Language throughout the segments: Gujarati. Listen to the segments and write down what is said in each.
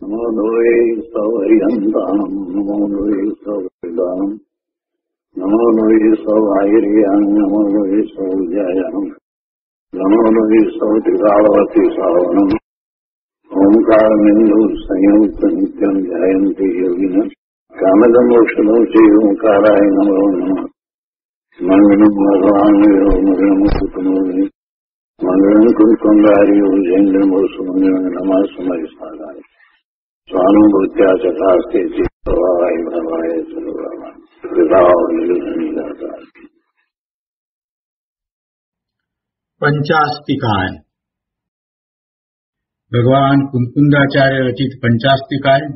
નમો લોહે સૌહરિહંતામ નમો લોહે સૌહૃદામ નમો લોહે સૌહાયર્યામ નમો લોહે સૌજયામ નમો લોહે સૌત્રિકાળવતી સાવનમ ઓંકારમિંદુ સંયુક્ત નિત્યમ જયંતિ યોગિન કામદમોક્ષદો શ્રી ઓંકારાય નમો નમઃ મંગલમ ભગવાન મંગલમ કુટુંબી મંગલમ કુંકુંડાર્યો જૈન્દ્રમો સુમંગલમ નમઃ સમય સાગાય સ્વાનુભૂત્યા ચકાસ્તે ચિત્તવાય ભવાય સર્વમાં કૃપાવનિદાતા. પંચાસ્તિકાય ભગવાન કુંકુંદાચાર્ય રચિત પંચાસ્તિકાય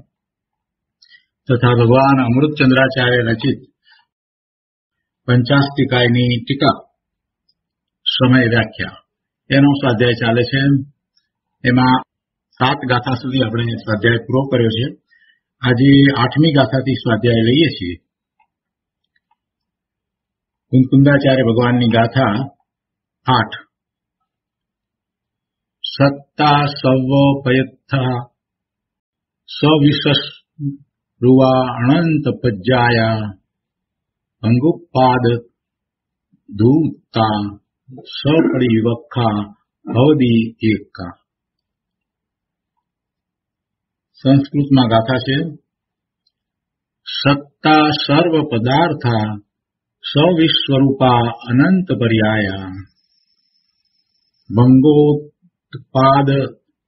તથા ભગવાન અમૃતચંદ્રાચાર્ય રચિત પંચાસ્તિકાયની ટીકા સમય વ્યાખ્યા એનો સ્વાધ્યાય ચાલે છે. એમાં 7 ગાથા સુધી આપણે સ્વાધ્યાય પૂરો કર્યો છે. આજે 8મી ગાથાથી સ્વાધ્યાય લઈએ છીએ. કુંકુંદાચાર્ય ભગવાનની ગાથા 8. સત્તા સવપયત્થ સવિશસ્રુવા અનંત પજ્જાયા અંગુપાદ ધૂતા સપરિવક્ષા ભવદી એકા. સંસ્કૃતમાં ગાથા છે. સત્તા સર્વ પદાર્થા સવિશ્વરૂપા અનંત પર્યાયા ભંગોત્પાદ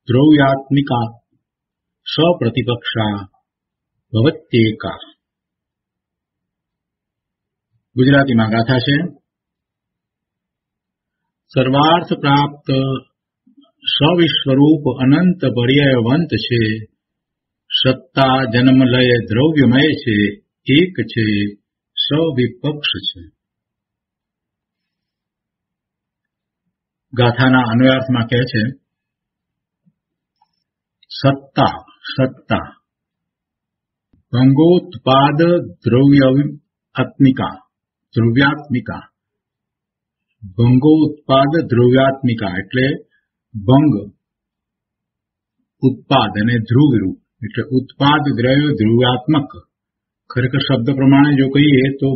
દ્રવ્યાત્મિકા સપ્રતિપક્ષા ભવત્યેકા. ગુજરાતીમાં ગાથા છે. સર્વાર્થ પ્રાપ્ત સવિશ્વરૂપ અનંત પર્યાયવંત છે. સત્તા જન્મલય દ્રવ્યમય છે. એક છે, સવિપક્ષ છે. ગાથાના અન્વયાર્થમાં કહે છે સત્તા સત્તા ભંગોત્પાદ દ્રવ્યાત્મિકા દ્રવ્યાત્મિકા ભંગોત્પાદ દ્રવ્યાત્મિકા એટલે ભંગ ઉત્પાદ અને ધ્રુવરૂપ એટલે ઉત્પાદ દ્રવ્ય ધ્રુવ્યાત્મક. ખરેખર શબ્દ પ્રમાણે જો કહીએ તો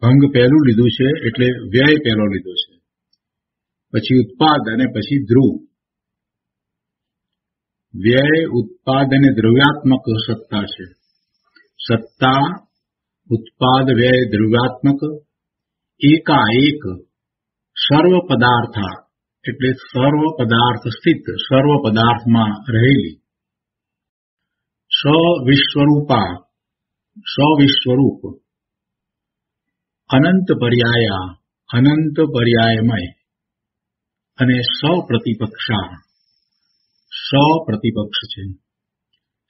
ભંગ પહેલું લીધું છે એટલે વ્યય પહેલો લીધો છે, પછી ઉત્પાદ અને પછી ધ્રુવ. વ્યય ઉત્પાદ અને દ્રવ્યાત્મક સત્તા છે. સત્તા ઉત્પાદ વ્યય દ્રવ્યાત્મક એકાએક સર્વ પદાર્થા એટલે સર્વ પદાર્થ સ્થિત સર્વ પદાર્થમાં રહેલી સવિશ્વરૂપા સવિશ્વરૂપ અનંત પર્યાયા અનંત પર્યાયમય અને સપ્રતિપક્ષા સપ્રતિપક્ષ છે.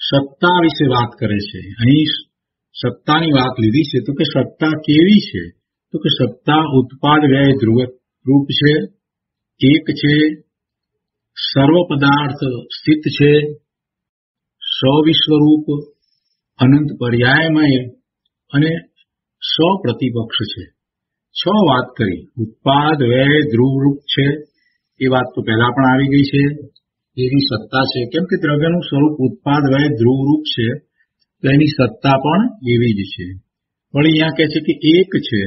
સત્તા વિશે વાત કરે છે. અહીં સત્તાની વાત લીધી છે તો કે સત્તા કેવી છે? તો કે સત્તા ઉત્પાદ વ્યય ધ્રુવરૂપ છે, એક છે, સર્વ પદાર્થ સ્થિત છે, સવિશ્વરૂપ અનંત પર્યાયમય અને સપ્રતિપક્ષ છે. 6 વાત કરી. ઉત્પાદ વ્યય ધ્રુવરૂપ છે એ વાત તો પહેલા પણ આવી ગઈ છે. એની સત્તા છે કેમ કે દ્રવ્યનું સ્વરૂપ ઉત્પાદ વ્યય ધ્રુવરૂપ છે તો એની સત્તા પણ એવી જ છે. પણ અહીંયા કહે છે કે એક છે.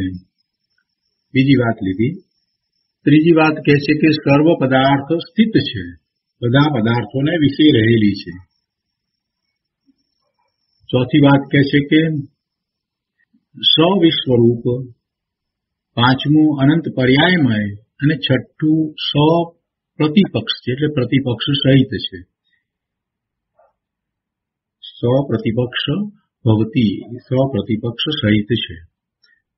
બીજી વાત લીધી. ત્રીજી વાત કહે છે કે સર્વ પદાર્થ સ્થિત છે, બધા પદાર્થોને વિશે રહેલી છે. ચોથી વાત કહે છે કે સવિશ્વરૂપ, પાંચમું અનંત પર્યાયમય અને છઠ્ઠું સપ્રતિપક્ષ છે એટલે પ્રતિપક્ષ સહિત છે. સપ્રતિપક્ષ ભવતી સપ્રતિપક્ષ સહિત છે.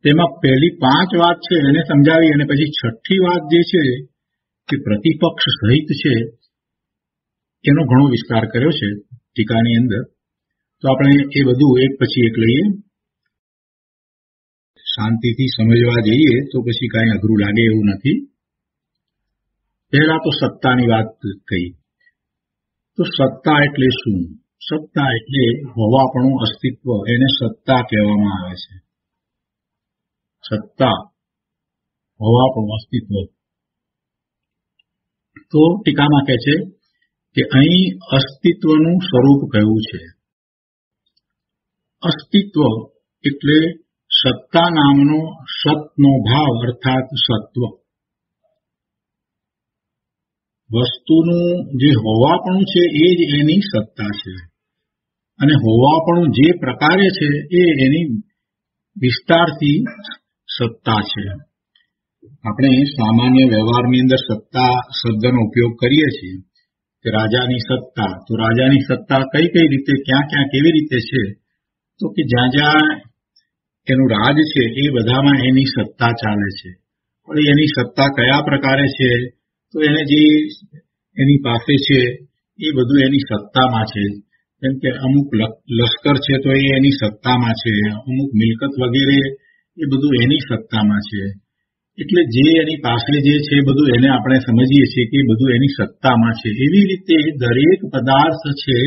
તેમાં પહેલી 5 વાત છે એને સમજાવી અને પછી છઠ્ઠી વાત જે છે કે પ્રતિપક્ષ સહિત છે એનો ઘણો વિસ્તાર કર્યો છે ટીકાની અંદર. તો આપણે એ બધું એક પછી એક લઈએ. શાંતિથી સમજવા જઈએ તો પછી કાંઈ અઘરું લાગે એવું નથી. પહેલા તો સત્તાની વાત કહી. તો સત્તા એટલે શું? સત્તા એટલે હોવાપણું અસ્તિત્વ, એને સત્તા કહેવામાં આવે છે. સત્તા હોવાપણું અસ્તિત્વ. તો ટીકામાં કહે છે કે અહીં અસ્તિત્વનું સ્વરૂપ કયું છે. અસ્તિત્વ એટલે સત્તા નામનો સતનો ભાવ અર્થાત સત્વ. વસ્તુનું જે હોવાપણું છે એ જ એની સત્તા છે, અને હોવાપણું જે પ્રકારે છે એ એની વિસ્તારથી સત્તા છે. આપણે સામાન્ય વ્યવહારની અંદર સત્તા શબ્દનો ઉપયોગ કરીએ છીએ કે રાજાની સત્તા. તો રાજાની સત્તા કઈ કઈ રીતે, ક્યાં ક્યાં, કેવી રીતે છે? તો કે જ્યાં જ્યાં એનું રાજ છે એ બધામાં એની સત્તા ચાલે છે. પણ એની સત્તા કયા પ્રકારે છે? તો એને જે એની પાસે છે એ બધું એની સત્તામાં છે. જેમ કે અમુક લશ્કર છે તો એ એની સત્તામાં છે, અમુક મિલકત વગેરે એ બધું એની સત્તામાં છે. એટલે જે એની પાસે જે છે બધું એને આપણે સમજીએ છીએ કે બધું એની સત્તામાં છે. એવી રીતે દરેક પદાર્થ છે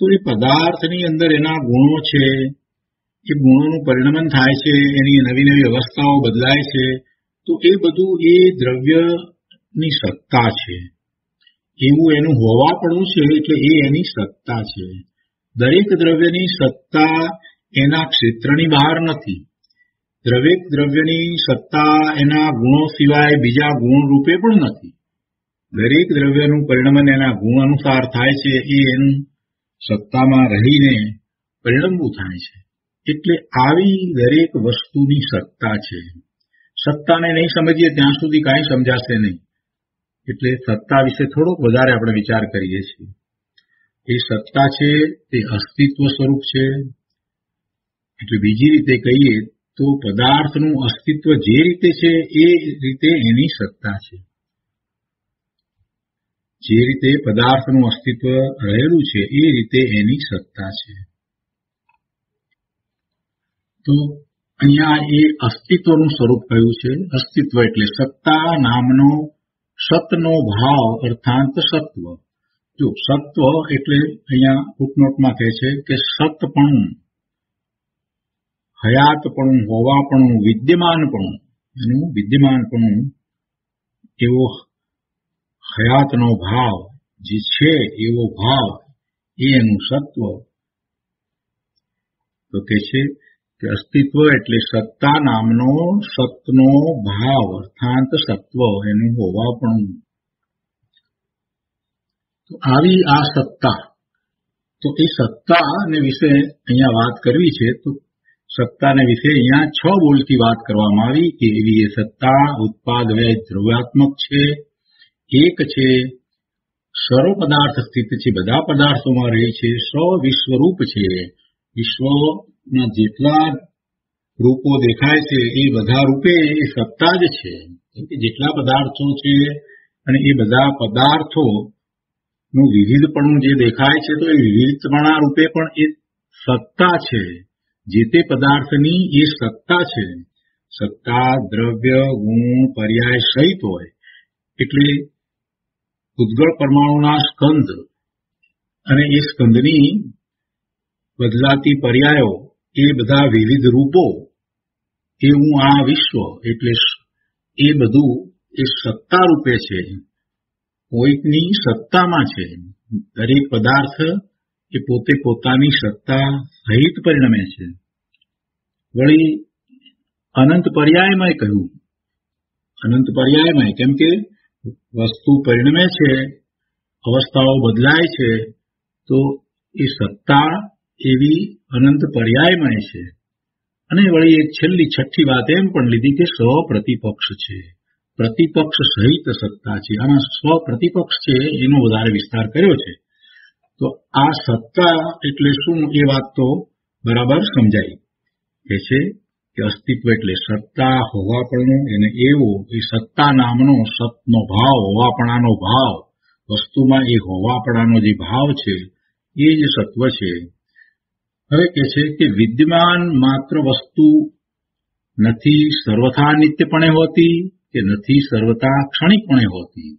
તો એ પદાર્થની અંદર એના ગુણો છે, એ ગુણોનું પરિણમન થાય છે, એની નવી નવી અવસ્થાઓ બદલાય છે. તો એ બધું એ દ્રવ્યની સત્તા છે. એવું એનું હોવાપણું છે એટલે એ એની સત્તા છે. દરેક દ્રવ્યની સત્તા એના ક્ષેત્રની બહાર નથી. દરેક દ્રવ્યની સત્તા એના ગુણો સિવાય બીજા ગુણ રૂપે પણ નથી. દરેક દ્રવ્યનું પરિણમન એના ગુણ અનુસાર થાય છે, એ એનું સત્તામાં રહીને પરિણમવું થાય છે. એટલે આવી દરેક વસ્તુની સત્તા છે. સત્તાને નહીં સમજીએ ત્યાં સુધી કાંઈ સમજાશે નહીં. એટલે સત્તા વિશે થોડોક વધારે આપણે વિચાર કરીએ છીએ. એ સત્તા છે તે અસ્તિત્વ સ્વરૂપ છે. એટલે બીજી રીતે કહીએ તો પદાર્થનું અસ્તિત્વ જે રીતે છે એ રીતે એની સત્તા છે. જે રીતે પદાર્થનું અસ્તિત્વ રહેલું છે એ રીતે એની સત્તા છે. તો અહીંયા એ અસ્તિત્વનું સ્વરૂપ કયું છે? અસ્તિત્વ એટલે સત્તા નામનો સતનો ભાવ અર્થાંત સત્વ. જો સત્વ એટલે અહીંયા ફૂટનોટમાં કહે છે કે સતપણું, હયાતપણું, હોવાપણું, વિદ્યમાનપણું, એનું વિદ્યમાનપણું, એવો હયાતનો ભાવ જે છે એવો ભાવ એ એનું સત્વ. તો કે છે કે અસ્તિત્વ એટલે સત્તા નામનો સતનો ભાવ અર્થાંત સત્વ, એનું હોવાપણું. તો આવી આ સત્તા, તો એ સત્તાને વિશે અહીંયા વાત કરવી છે. તો સત્તાને વિશે અહીંયા 6 બોલથી વાત કરવામાં આવી કે એવી એ સત્તા ઉત્પાદ વ્યય દ્રવ્યાત્મક છે, એક છે, સર્વ પદાર્થ સ્થિત છે, બધા પદાર્થોમાં રહે છે, વિશ્વરૂપ છે, વિશ્વના જેટલા રૂપો દેખાય છે એ બધા રૂપે એ સત્તા જ છે. જેટલા પદાર્થો છે અને એ બધા પદાર્થોનું વિવિધપણું જે દેખાય છે તો એ વિવિધપણા રૂપે પણ એ સત્તા છે. જે તે પદાર્થની એ સત્તા છે. સત્તા દ્રવ્ય ગુણ પર્યાય સહિત હોય એટલે ઉદ્ગળ પરમાણુના સ્કંદ અને એ સ્કંદની બદલાતી પર્યાયો, એ બધા વિવિધ રૂપો, એવું આ વિશ્વ એટલે એ બધું એ સત્તા રૂપે છે, કોઈકની સત્તામાં છે. દરેક પદાર્થ એ પોતે પોતાની સત્તા સહિત પરિણમે છે. વળી અનંત પર્યાયમાં કહ્યું, અનંત પર્યાયમાં કેમ કે વસ્તુ પરિણમે છે, અવસ્થાઓ બદલાય છે, તો એ સત્તા એવી અનંત પર્યાયમય છે. અને વળી એક છેલ્લી છઠ્ઠી વાત એમ પણ લીધી કે સ્વપ્રતિપક્ષ છે, પ્રતિપક્ષ સહિત સત્તા છે. આમાં સ્વપ્રતિપક્ષ છે એનો વધારે વિસ્તાર કર્યો છે. તો આ સત્તા એટલે શું એ વાત તો બરાબર સમજાય. કે છે કે અસ્તિત્વ એટલે સત્તા, હોવાપણું, એને એવો એ સત્તા નામનો સતનો ભાવ, હોવાપણાનો ભાવ, વસ્તુમાં એ હોવાપણાનો જે ભાવ છે એ જ સત્વ છે. હવે કે છે કે વિદ્યમાન માત્ર વસ્તુ નથી સર્વથા નિત્યપણે હોતી કે નથી સર્વથા ક્ષણિકપણે હોતી.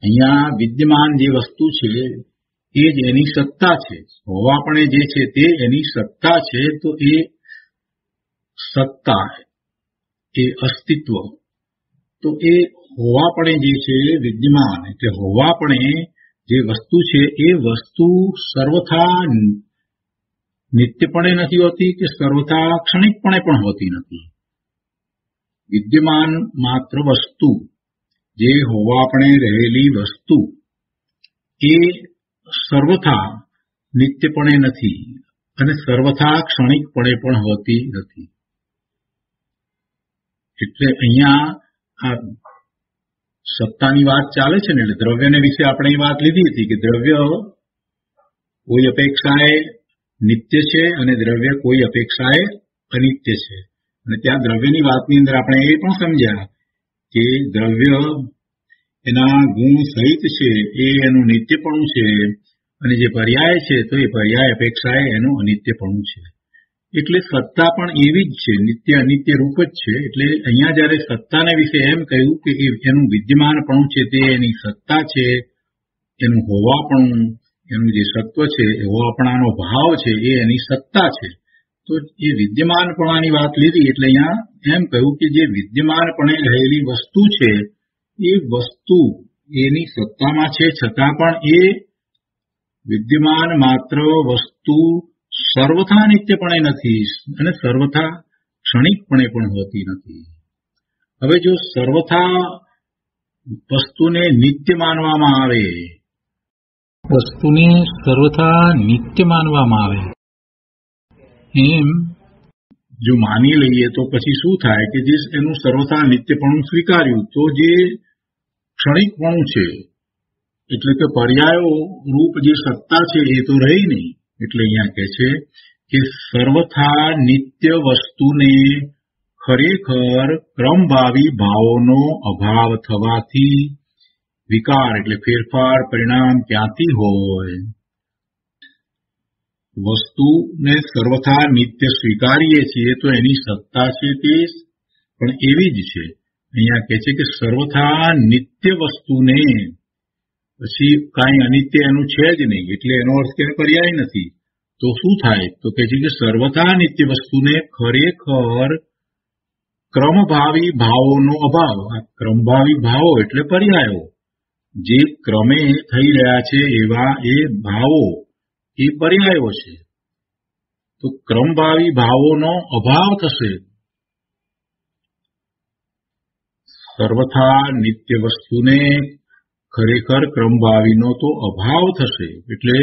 અહીંયા વિદ્યમાન જે વસ્તુ છે એ જ એની સત્તા છે. હોવાપણે જે છે તે એની સત્તા છે. તો એ સત્તા, એ અસ્તિત્વ, તો એ હોવાપણે જે છે વિદ્યમાન એટલે હોવાપણે જે વસ્તુ છે એ વસ્તુ સર્વથા નિત્યપણે નથી હોતી કે સર્વથા ક્ષણિકપણે પણ હોતી નથી. વિદ્યમાન માત્ર વસ્તુ, જે હોવાપણે રહેલી વસ્તુ, એ સર્વથા નિત્યપણે નથી અને સર્વથા ક્ષણિકપણે પણ હોતી નથી. એટલે અહીંયા આ સત્તાની વાત ચાલે છે ને, એટલે દ્રવ્યને વિશે આપણે એ વાત લીધી હતી કે દ્રવ્ય કોઈ અપેક્ષાએ નિત્ય છે અને દ્રવ્ય કોઈ અપેક્ષાએ અનિત્ય છે. અને ત્યાં દ્રવ્યની વાતની અંદર આપણે એ પણ સમજ્યા કે દ્રવ્ય એના ગુણ સહિત છે, એ એનું નિત્યપણું છે, અને જે પર્યાય છે તો એ પર્યાય અપેક્ષાએ એનું અનિત્યપણું છે. એટલે સત્તા પણ એવી જ છે, નિત્ય અનિત્ય રૂપ જ છે. એટલે અહીંયા જયારે સત્તાને વિશે એમ કહ્યું કે એનું વિદ્યમાનપણું છે તે એની સત્તા છે, એનું હોવાપણું, એનું જે સત્વ છે, હોવાપણાનો ભાવ છે એ એની સત્તા છે. તો એ વિદ્યમાનપણાની વાત લીધી એટલે અહીંયા એમ કહ્યું કે જે વિદ્યમાનપણે રહેલી વસ્તુ છે એ વસ્તુ એની સત્તામાં છે, છતાં પણ એ વિદ્યમાન માત્ર વસ્તુ સર્વથા નિત્યપણે નથી અને સર્વથા ક્ષણિકપણે પણ હોતી નથી. હવે જો સર્વથા વસ્તુને નિત્ય માનવામાં આવે, વસ્તુને સર્વથા નિત્ય માનવામાં આવે એમ જો માની લઈએ તો પછી શું થાય કે જે એનું સર્વથા નિત્યપણું સ્વીકાર્યું તો જે ક્ષણિકપણું છે એટલે કે પર્યાયો રૂપ જે સત્તા છે એ તો રહી નહીં. એટલે અહીંયા કહે છે કે સર્વથા નિત્ય વસ્તુને ખરેખર ક્રમભાવી ભાવોનો અભાવ થવાથી વિકાર એટલે ફેરફાર પરિણામ ક્યાંથી હોય? વસ્તુને સર્વથા નિત્ય સ્વીકારીએ છીએ તો એની સત્તા છે તે પણ એવી જ છે. અહીંયા કહે છે કે સર્વથા નિત્ય વસ્તુને પછી કાંઈ અનિત્ય એનું છે જ નહીં, એટલે એનો અર્થ કે પર્યાય નથી. તો શું થાય? તો કહે છે કે સર્વથા નિત્ય વસ્તુને ખરેખર ક્રમભાવી ભાવોનો અભાવ. આ ક્રમભાવી ભાવો એટલે પર્યાયો, જે ક્રમે થઈ રહ્યા છે એવા એ ભાવો એ પર્યાયો છે. તો ક્રમભાવી ભાવોનો અભાવ થશે. સર્વથા નિત્ય વસ્તુને ખરેખર ક્રમભાવીનો તો અભાવ થશે. એટલે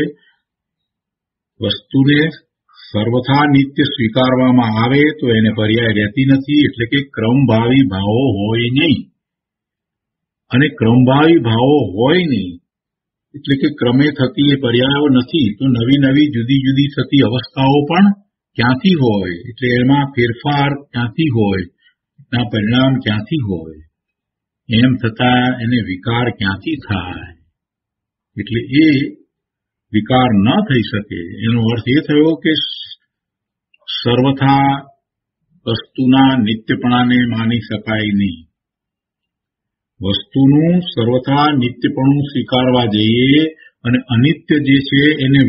વસ્તુને સર્વથા નિત્ય સ્વીકારવામાં આવે તો એને પર્યાય રહેતી નથી, એટલે કે ક્રમભાવી ભાવો હોય નહીં. અને ક્રમભાવી ભાવો હોય નહીં એટલે કે ક્રમે થતી એ પર્યાયો નથી, તો નવી નવી જુદી જુદી થતી અવસ્થાઓ પણ ક્યાંથી હોય? એટલે એમાં ફેરફાર ક્યાંથી હોય? એના પરિણામ ક્યાંથી હોય? એમ થતા એને વિકાર ક્યાંથી થાય? એટલે એ વિકાર ન થઈ શકે. એનો અર્થ એ થયો કે સર્વથા વસ્તુના નિત્યપણાને માની શકાય નહીં. વસ્તુનું સર્વથા નિત્યપણું સ્વીકારવા જઈએ અને અનિત્ય જે છે એને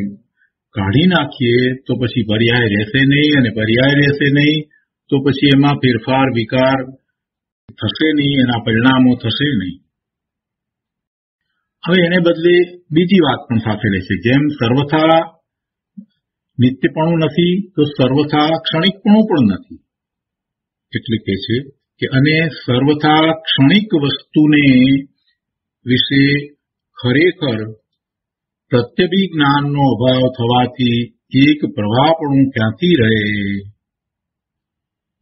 કાઢી નાખીએ તો પછી પર્યાય રહેશે નહીં, અને પર્યાય રહેશે નહીં તો પછી એમાં ફેરફાર વિકાર થશે નહીં, એના પરિણામો થશે નહીં. હવે એને બદલે બીજી વાત પણ સાથે રહેશે. જેમ સર્વથા નિત્યપણું નથી તો સર્વથા ક્ષણિકપણું પણ નથી. એટલે કે છે કે અને સર્વથા ક્ષણિક વસ્તુને વિશે ખરેખર પ્રત્યભિજ્ઞાનનો અભાવ થવાથી એક પ્રવાહપણું ક્યાંથી રહે?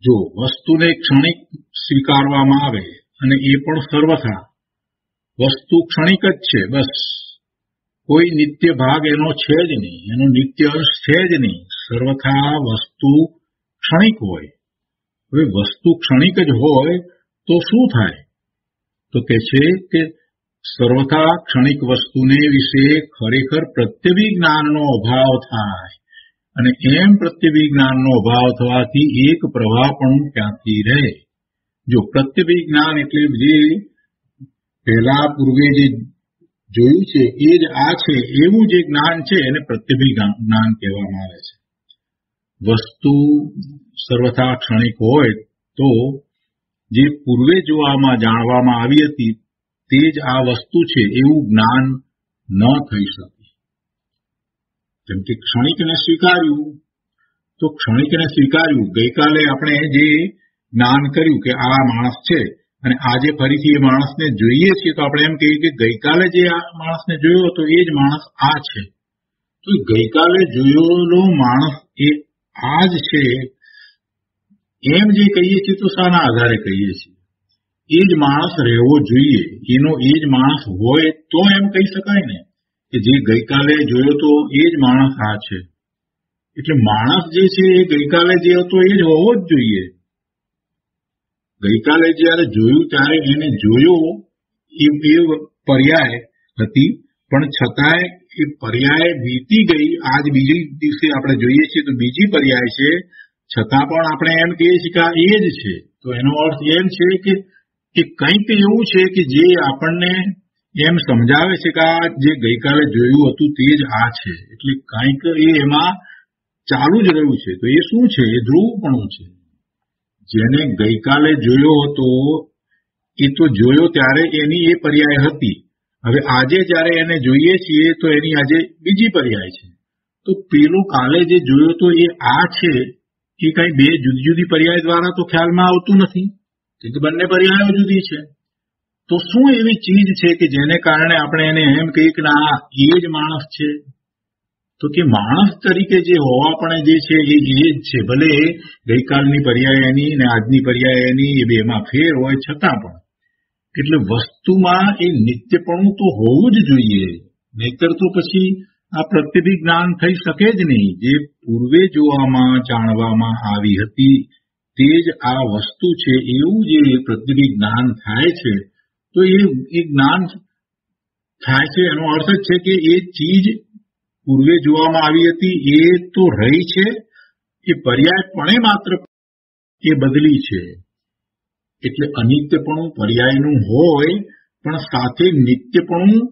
જો વસ્તુને ક્ષણિક સ્વીકારવામાં આવે અને એ પણ સર્વથા વસ્તુ ક્ષણિક જ છે, બસ કોઈ નિત્ય ભાગ એનો છે જ નહીં, એનો નિત્ય અંશ છે જ નહીં, સર્વથા વસ્તુ ક્ષણિક હોય. હવે વસ્તુ ક્ષણિક જ હોય તો શું થાય? તો કે છે કે સર્વથા ક્ષણિક વસ્તુને વિશે ખરેખર પ્રત્યભિજ્ઞાનનો અભાવ થાય, અને એમ પ્રત્યભિજ્ઞાનનો અભાવ થવાથી એક પ્રવાહપણું ક્યાંથી રહે? જો પ્રત્યભિજ્ઞાન એટલે જે પહેલા પૂર્વે જે જોયું છે એ જ આ છે એવું જે જ્ઞાન છે એને પ્રત્યભિજ્ઞાન કહેવામાં આવે છે. વસ્તુ સર્વથા ક્ષણિક હોય તો જે પૂર્વે જોવામાં જાણવામાં આવી હતી તે જ આ વસ્તુ છે એવું જ્ઞાન ન થઈ શકે. જેમ કે ક્ષણિકને સ્વીકાર્યું તો ક્ષણિકને સ્વીકાર્યું. ગઈકાલે આપણે જે જ્ઞાન કર્યું કે આ માણસ છે અને આજે ફરીથી એ માણસને જોઈએ છીએ તો આપણે એમ કહીએ કે ગઈકાલે જે આ માણસને જોયો હતો એ જ માણસ આ છે. તો ગઈકાલે જોયેલો માણસ એ આ જ છે એમ જે કહીએ છીએ તો શાના આધારે કહીએ છીએ? એ જ માણસ રહેવો જોઈએ, એનો એ જ માણસ હોય તો એમ કહી શકાય ને કે જે ગઈકાલે જોયો તો એ જ માણસ આ છે. એટલે માણસ જે છે એ ગઈકાલે જે હતો એ જ હોવો જ જોઈએ. ગઈકાલે જયારે જોયું ત્યારે એને જોયો એ પર્યાય હતી, પણ છતાંય એ પર્યાય વીતી ગઈ. આજ બીજી દિવસે આપણે જોઈએ છીએ તો બીજી પર્યાય છે, છતાં પણ આપણે એમ કહીએ છીએ કે આ એ જ છે. તો એનો અર્થ એમ છે કે કંઈક એવું છે કે જે આપણને એમ સમજાવે છે કે આ જે ગઈકાલે જોયું હતું તે જ આ છે. એટલે કંઈક એ એમાં ચાલુ જ રહ્યું છે. તો એ શું છે? એ ધ્રુવપણું છે. જેને ગઈકાલે જોયો હતો એ તો જોયો ત્યારે એની એ પર્યાય હતી. હવે આજે જયારે એને જોઈએ છીએ તો એની આજે બીજી પર્યાય છે. તો પેલું કાલે જે જોયો તો એ આ છે એ કઈ બે જુદી જુદી પર્યાય દ્વારા તો ખ્યાલમાં આવતું નથી, કે બંને પર્યાયો જુદી છે. તો શું એવી ચીજ છે કે જેને કારણે આપણે એને એમ કહીએ કે આ એ જ માણસ છે? તો કે માણસ તરીકે જે હોવાપણે જે છે એ જ છે. ભલે ગઈકાલની પર્યાય એની ને આજની પર્યાય એની એ બેમાં ફેર હોય છતાં પણ. એટલે વસ્તુમાં એ નિત્યપણું તો હોવું જ જોઈએ, નહીતર તો પછી આ પ્રત્યભિ જ્ઞાન થઈ શકે જ નહીં. જે પૂર્વે જોવામાં જાણવામાં આવી હતી તે જ આ વસ્તુ છે એવું જે પ્રત્યભિ જ્ઞાન થાય છે. તો એ જ્ઞાન થાય છે એનો અર્થ જ છે કે એ ચીજ પૂર્વે જોવામાં આવી હતી એ તો રહી છે, એ પર્યાયપણે માત્ર એ બદલી છે. એટલે અનિત્યપણું પર્યાયનું હોય પણ સાથે નિત્યપણું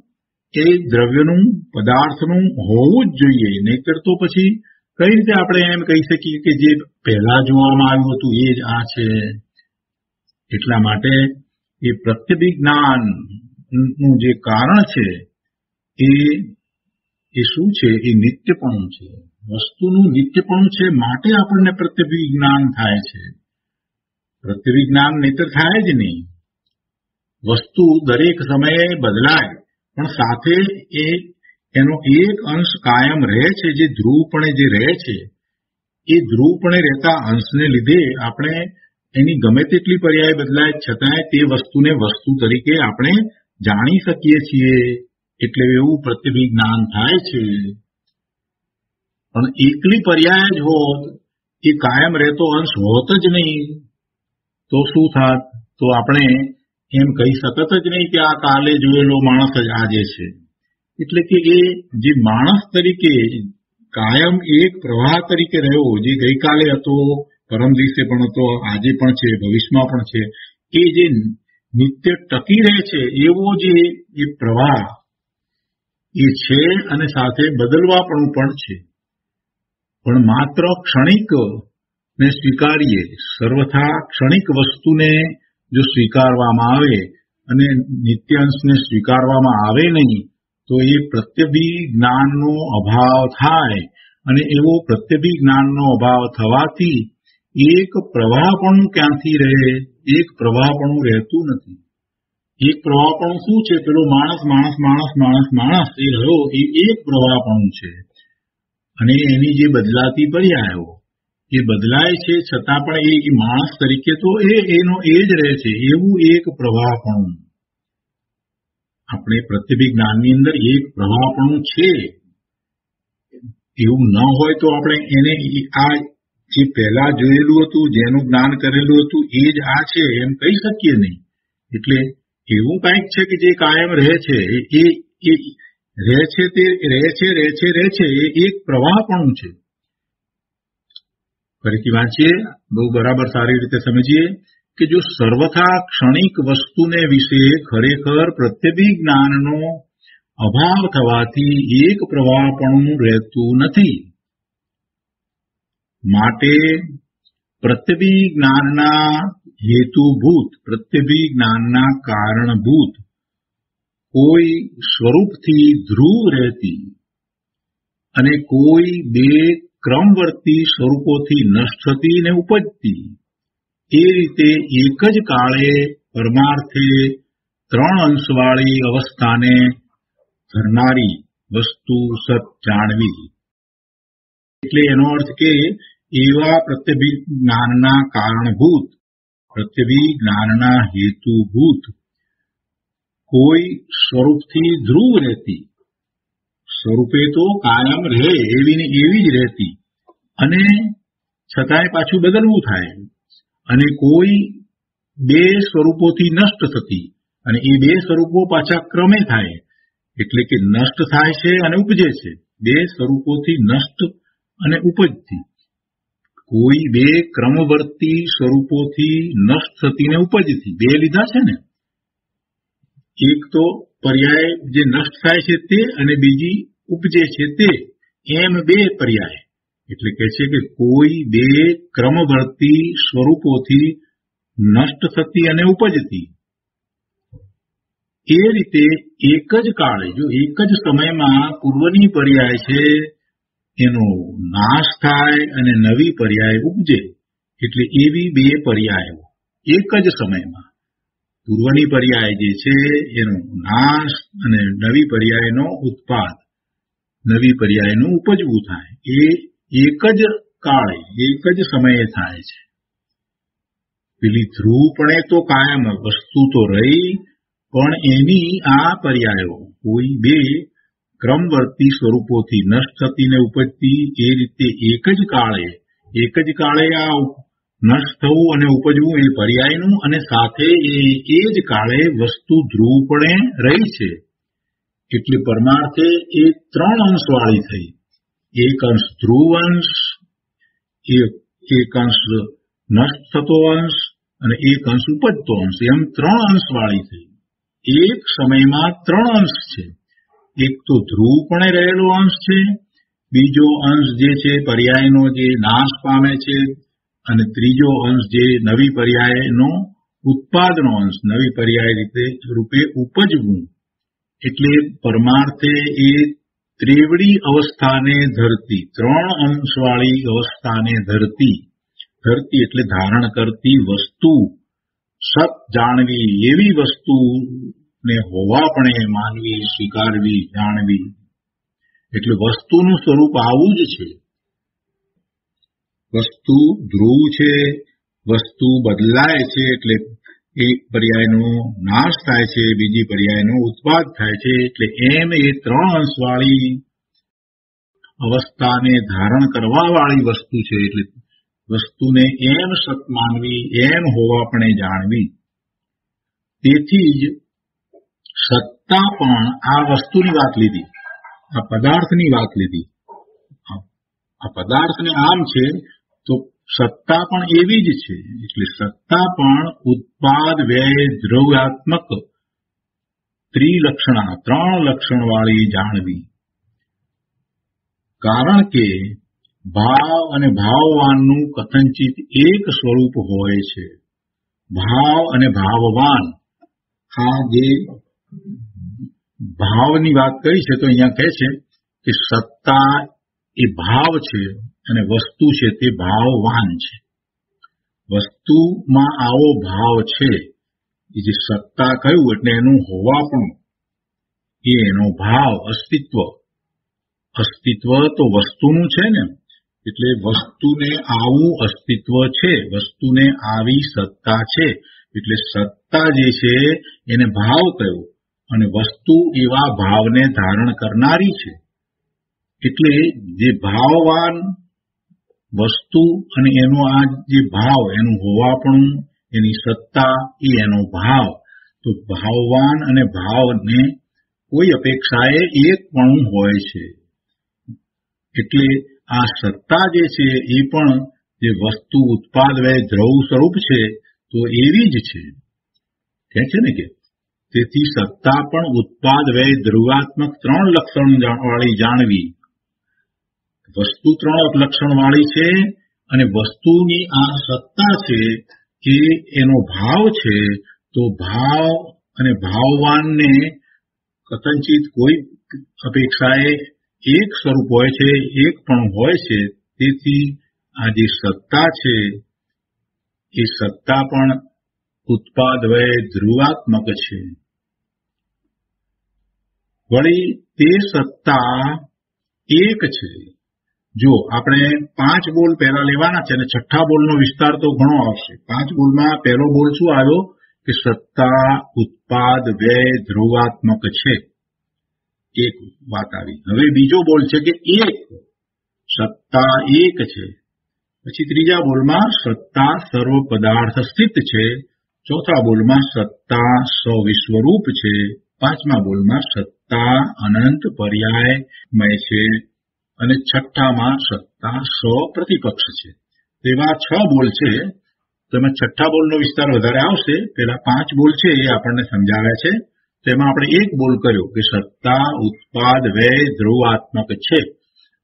એ દ્રવ્યનું પદાર્થનું હોવું જ જોઈએ. નહીતર તો પછી કઈ રીતે આપણે એમ કહી શકીએ કે જે પહેલા જોવામાં આવ્યું હતું એ જ આ છે? એટલા માટે એ પ્રત્યભિ જ્ઞાનનું જે કારણ છે એ શું છે? એ નિત્યપણું છે. વસ્તુનું નિત્યપણું છે માટે આપણને પ્રત્યભિ જ્ઞાન થાય છે. પ્રત્યભિ જ્ઞાન નહીતર થાય જ નહીં. વસ્તુ દરેક સમયે બદલાય પણ સાથે એનો એક અંશ કાયમ રહે છે. જે ધ્રુવપણે જે રહે છે એ ધ્રુવપણે રહેતા અંશને લીધે આપણે એની ગમે તેટલી પર્યાય બદલાય છતાંય તે વસ્તુને વસ્તુ તરીકે આપણે જાણી શકીએ છીએ. એટલે એવું પ્રત્યભિ જ્ઞાન થાય છે. પણ એકલી પર્યાય જ હોત, એ કાયમ રહેતો અંશ હોત જ નહીં તો શું થાત? તો આપણે એમ કહી શકત જ નહીં કે આ કાલે જોયેલો માણસ જ આજે છે. એટલે કે એ જે માણસ તરીકે કાયમ એક પ્રવાહ તરીકે રહ્યો, જે ગઈકાલે હતો, પરમ દિવસે પણ હતો, આજે પણ છે, ભવિષ્યમાં પણ છે, એ જે નિત્ય ટકી રહે છે એવો જે એ પ્રવાહ એ છે અને સાથે બદલવાપણું પણ છે. પણ માત્ર ક્ષણિક ને સ્વીકારીએ, સર્વથા ક્ષણિક વસ્તુને જો સ્વીકારવામાં આવે અને નિત્યાંશને સ્વીકારવામાં આવે નહીં તો એ પ્રત્યભિ જ્ઞાનનો અભાવ થાય. અને એવો પ્રત્યભિ જ્ઞાનનો અભાવ થવાથી એક પ્રવાહપણું ક્યાંથી રહે? એક પ્રવાહપણું રહેતું નથી. એક પ્રવાહપણું શું છે? પેલો માણસ માણસ માણસ માણસ માણસ એ રહ્યો એ એક પ્રવાહપણું છે. અને એની જે બદલાતી પર્યાયો એ બદલાય છે છતાં પણ એ માણસ તરીકે તો એનો એ જ રહે છે. એવું એક પ્રવાહપણું આપણે પ્રત્યભિ જ્ઞાનની અંદર એક પ્રવાહપણું છે. એવું ન હોય તો આપણે એને આ જે પહેલા જોયેલું હતું, જેનું જ્ઞાન કરેલું હતું એ જ આ છે એમ કહી શકીએ નહીં. એટલે એવું કંઈક છે કે જે કાયમ રહે છે, એ રહે છે, તે રહે છે, રહે છે, રહે છે, એ એક પ્રવાહપણું છે. ફરીથી વાંચીએ, બહુ બરાબર સારી રીતે સમજીએ કે જો સર્વથા ક્ષણિક વસ્તુને વિશે ખરેખર પ્રત્યભિ જ્ઞાનનો અભાવ થવાથી એક પ્રવાહપણું રહેતું નથી. માટે પ્રત્યભિ જ્ઞાનના હેતુભૂત, પ્રત્યભિ જ્ઞાનના કારણભૂત કોઈ સ્વરૂપથી ધ્રુવ રહેતી અને કોઈ બે ક્રમવર્તી સ્વરૂપોથી નષ્ટ થતી ને ઉપજતી, એ રીતે એક જ કાળે પરમાર્થે ત્રણ અંશવાળી અવસ્થાને ધરનારી વસ્તુ સત જાણવી. એટલે એનો અર્થ કે એવા પ્રત્યભિજ્ઞાનના કારણભૂત, પ્રત્યભિજ્ઞાનના હેતુભૂત કોઈ સ્વરૂપથી ધ્રુવ રહેતી, સ્વરૂપે તો કાયમ રહે એવી ને એવી જ રહેતી અને છતાંય પાછું બદલવું થાય, અને કોઈ બે સ્વરૂપોથી નષ્ટ થતી અને એ બે સ્વરૂપો પાછા ક્રમે થાય, એટલે કે નષ્ટ થાય છે અને ઉપજે છે. બે સ્વરૂપોથી નષ્ટ અને ઉપજતી, કોઈ બે ક્રમવર્તી સ્વરૂપોથી નષ્ટ થતી ને ઉપજતી, બે લીધા છે ને. એક તો પર્યાય જે નષ્ટ થાય છે તે, અને બીજી ઉપજે છે તે, એમ બે પર્યાય. એટલે કે છે કે કોઈ બે ક્રમવર્તી સ્વરૂપોથી નષ્ટ થતી અને ઉપજતી, એ રીતે એક જ કાળે, જો એક જ સમયમાં પૂર્વની પર્યાય છે એનો નાશ થાય અને નવી પર્યાય ઉપજે, એટલે એવી બે પર્યાયો એક જ સમયમાં, પૂર્વની પર્યાય જે છે એનો નાશ અને નવી પર્યાયનો ઉત્પાદ, નવી પર્યાયનું ઉપજવું થાય, એ એક જ કાળે એક જ સમયે થાય છે. પેલી ધ્રુવપણે તો કાયમ વસ્તુ તો રહી, પણ એની આ પર્યાયો કોઈ બે ક્રમવર્તી સ્વરૂપોથી નષ્ટ થતી ને ઉપજતી, એ રીતે એક જ કાળે આ નષ્ટ થવું અને ઉપજવું એ પર્યાયનું, અને સાથે એ જ કાળે વસ્તુ ધ્રુવપણે રહી છે. એટલે પરમાર્થે એ ત્રણ અંશવાળી થઈ. એક અંશ ધ્રુવ અંશ, એક અંશ નષ્ટ થતો અંશ અને એક અંશ ઉપજતો અંશ, એમ ત્રણ અંશવાળી થઈ. એક સમયમાં ત્રણ અંશ છે. એક તો ધ્રુવપણે રહેલો અંશ છે, બીજો અંશ જે છે પર્યાયનો જે નાશ પામે છે, અને ત્રીજો અંશ જે નવી પર્યાયનો ઉત્પાદનો અંશ, નવી પર્યાય રીતે રૂપે ઉપજવું. એટલે પરમાર્થે એ ત્રેવડી અવસ્થાને ધરતી, ત્રણ અંશવાળી અવસ્થાને ધરતી એટલે ધારણ કરતી વસ્તુ સત જાણવી, એવી વસ્તુને હોવાપણે માનવી, સ્વીકારવી, જાણવી. એટલે વસ્તુનું સ્વરૂપ આવું જ છે. વસ્તુ ધ્રુવ છે, વસ્તુ બદલાય છે, એટલે એ પર્યાયનો નાશ થાય છે, બીજી પર્યાયનો ઉત્પાદ થાય છે. એટલે એમ એ ત્રણ અંશવાળી અવસ્થાને ધારણ કરવા વાળી વસ્તુ છે. એટલે વસ્તુને એમ સત માનવી, એમ હોવાપણે જાણવી. તેથી જ સત્તા પણ આ વસ્તુની વાત લીધી, આ પદાર્થની વાત લીધી. આ પદાર્થને આમ છે તો સત્તા પણ એવી જ છે. એટલે સત્તા પણ ઉત્પાદ વ્યય દ્રવ્યાત્મક ત્રિલક્ષણા, ત્રણ લક્ષણવાળી જાણવી. કારણ કે ભાવ અને ભાવવાનનું કથનચિત એક સ્વરૂપ હોય છે. ભાવ અને ભાવવાન, આ જે ભાવની વાત કરી છે તો અહીંયા કહે છે કે સત્તા એ ભાવ છે અને વસ્તુ છે તે ભાવવાન છે. વસ્તુમાં આવો ભાવ છે, એ જે સત્તા કહ્યું એટલે એનું હોવાપણું, એ એનો ભાવ, અસ્તિત્વ તો વસ્તુનું છે ને. એટલે વસ્તુને આવું અસ્તિત્વ છે, વસ્તુને આવી સત્તા છે. એટલે સત્તા જે છે એને ભાવ કહ્યો, અને વસ્તુ એવા ભાવને ધારણ કરનારી છે. એટલે જે ભાવવાન વસ્તુ અને એનો આ જે ભાવ, એનું હોવાપણું, એની સત્તા, એ એનો ભાવ. તો ભાવવાન અને ભાવને કોઈ અપેક્ષાએ એકપણું હોય છે. એટલે આ સત્તા જે છે એ પણ જે વસ્તુ ઉત્પાદ વય દ્રવ સ્વરૂપ છે તો એવી જ છે, કહે છે ને કે તેથી સત્તા પણ ઉત્પાદ વય દ્રવ્યાત્મક ત્રણ લક્ષણ વાળી જાણવી. વસ્તુ ત્રણ લક્ષણ વાળી છે, અને વસ્તુની આ સત્તા છે એ એનો ભાવ છે. તો ભાવ અને ભાવવાનને કથનચિત કોઈ અપેક્ષાએ એક સ્વરૂપ હોય છે, એક પણ હોય છે. તેથી આ જે સત્તા છે એ સત્તા પણ ઉત્પાદ વય ધ્રુવાત્મક છે. વળી તે સત્તા એક છે. જો આપણે 5 બોલ પહેલા લેવાના છે અને છઠ્ઠા બોલનો વિસ્તાર તો ઘણો આવશે. 5 બોલમાં પહેલો બોલ શું આવ્યો કે સત્તા ઉત્પાદ વ્યય ધ્રુવાત્મક છે. એક વાત આવી. હવે બીજો બોલ છે કે એક સત્તા એક છે. પછી ત્રીજા બોલમાં સત્તા સર્વ પદાર્થ સ્થિત છે. ચોથા બોલમાં સત્તા સવિશ્વરૂપ છે. પાંચમા બોલમાં સત્તા અનંત પર્યાયમય છે. અને છઠ્ઠામાં સત્તા સ્વપ્રતિપક્ષ છે. એવા 6 બોલ છે. તેમાં છઠ્ઠા બોલનો વિસ્તાર વધારે આવશે. પેલા 5 બોલ છે એ આપણને સમજાવ્યા છે. તેમાં આપણે એક બોલ કર્યો કે સત્તા ઉત્પાદ વ્યય ધ્રુવાત્મક છે.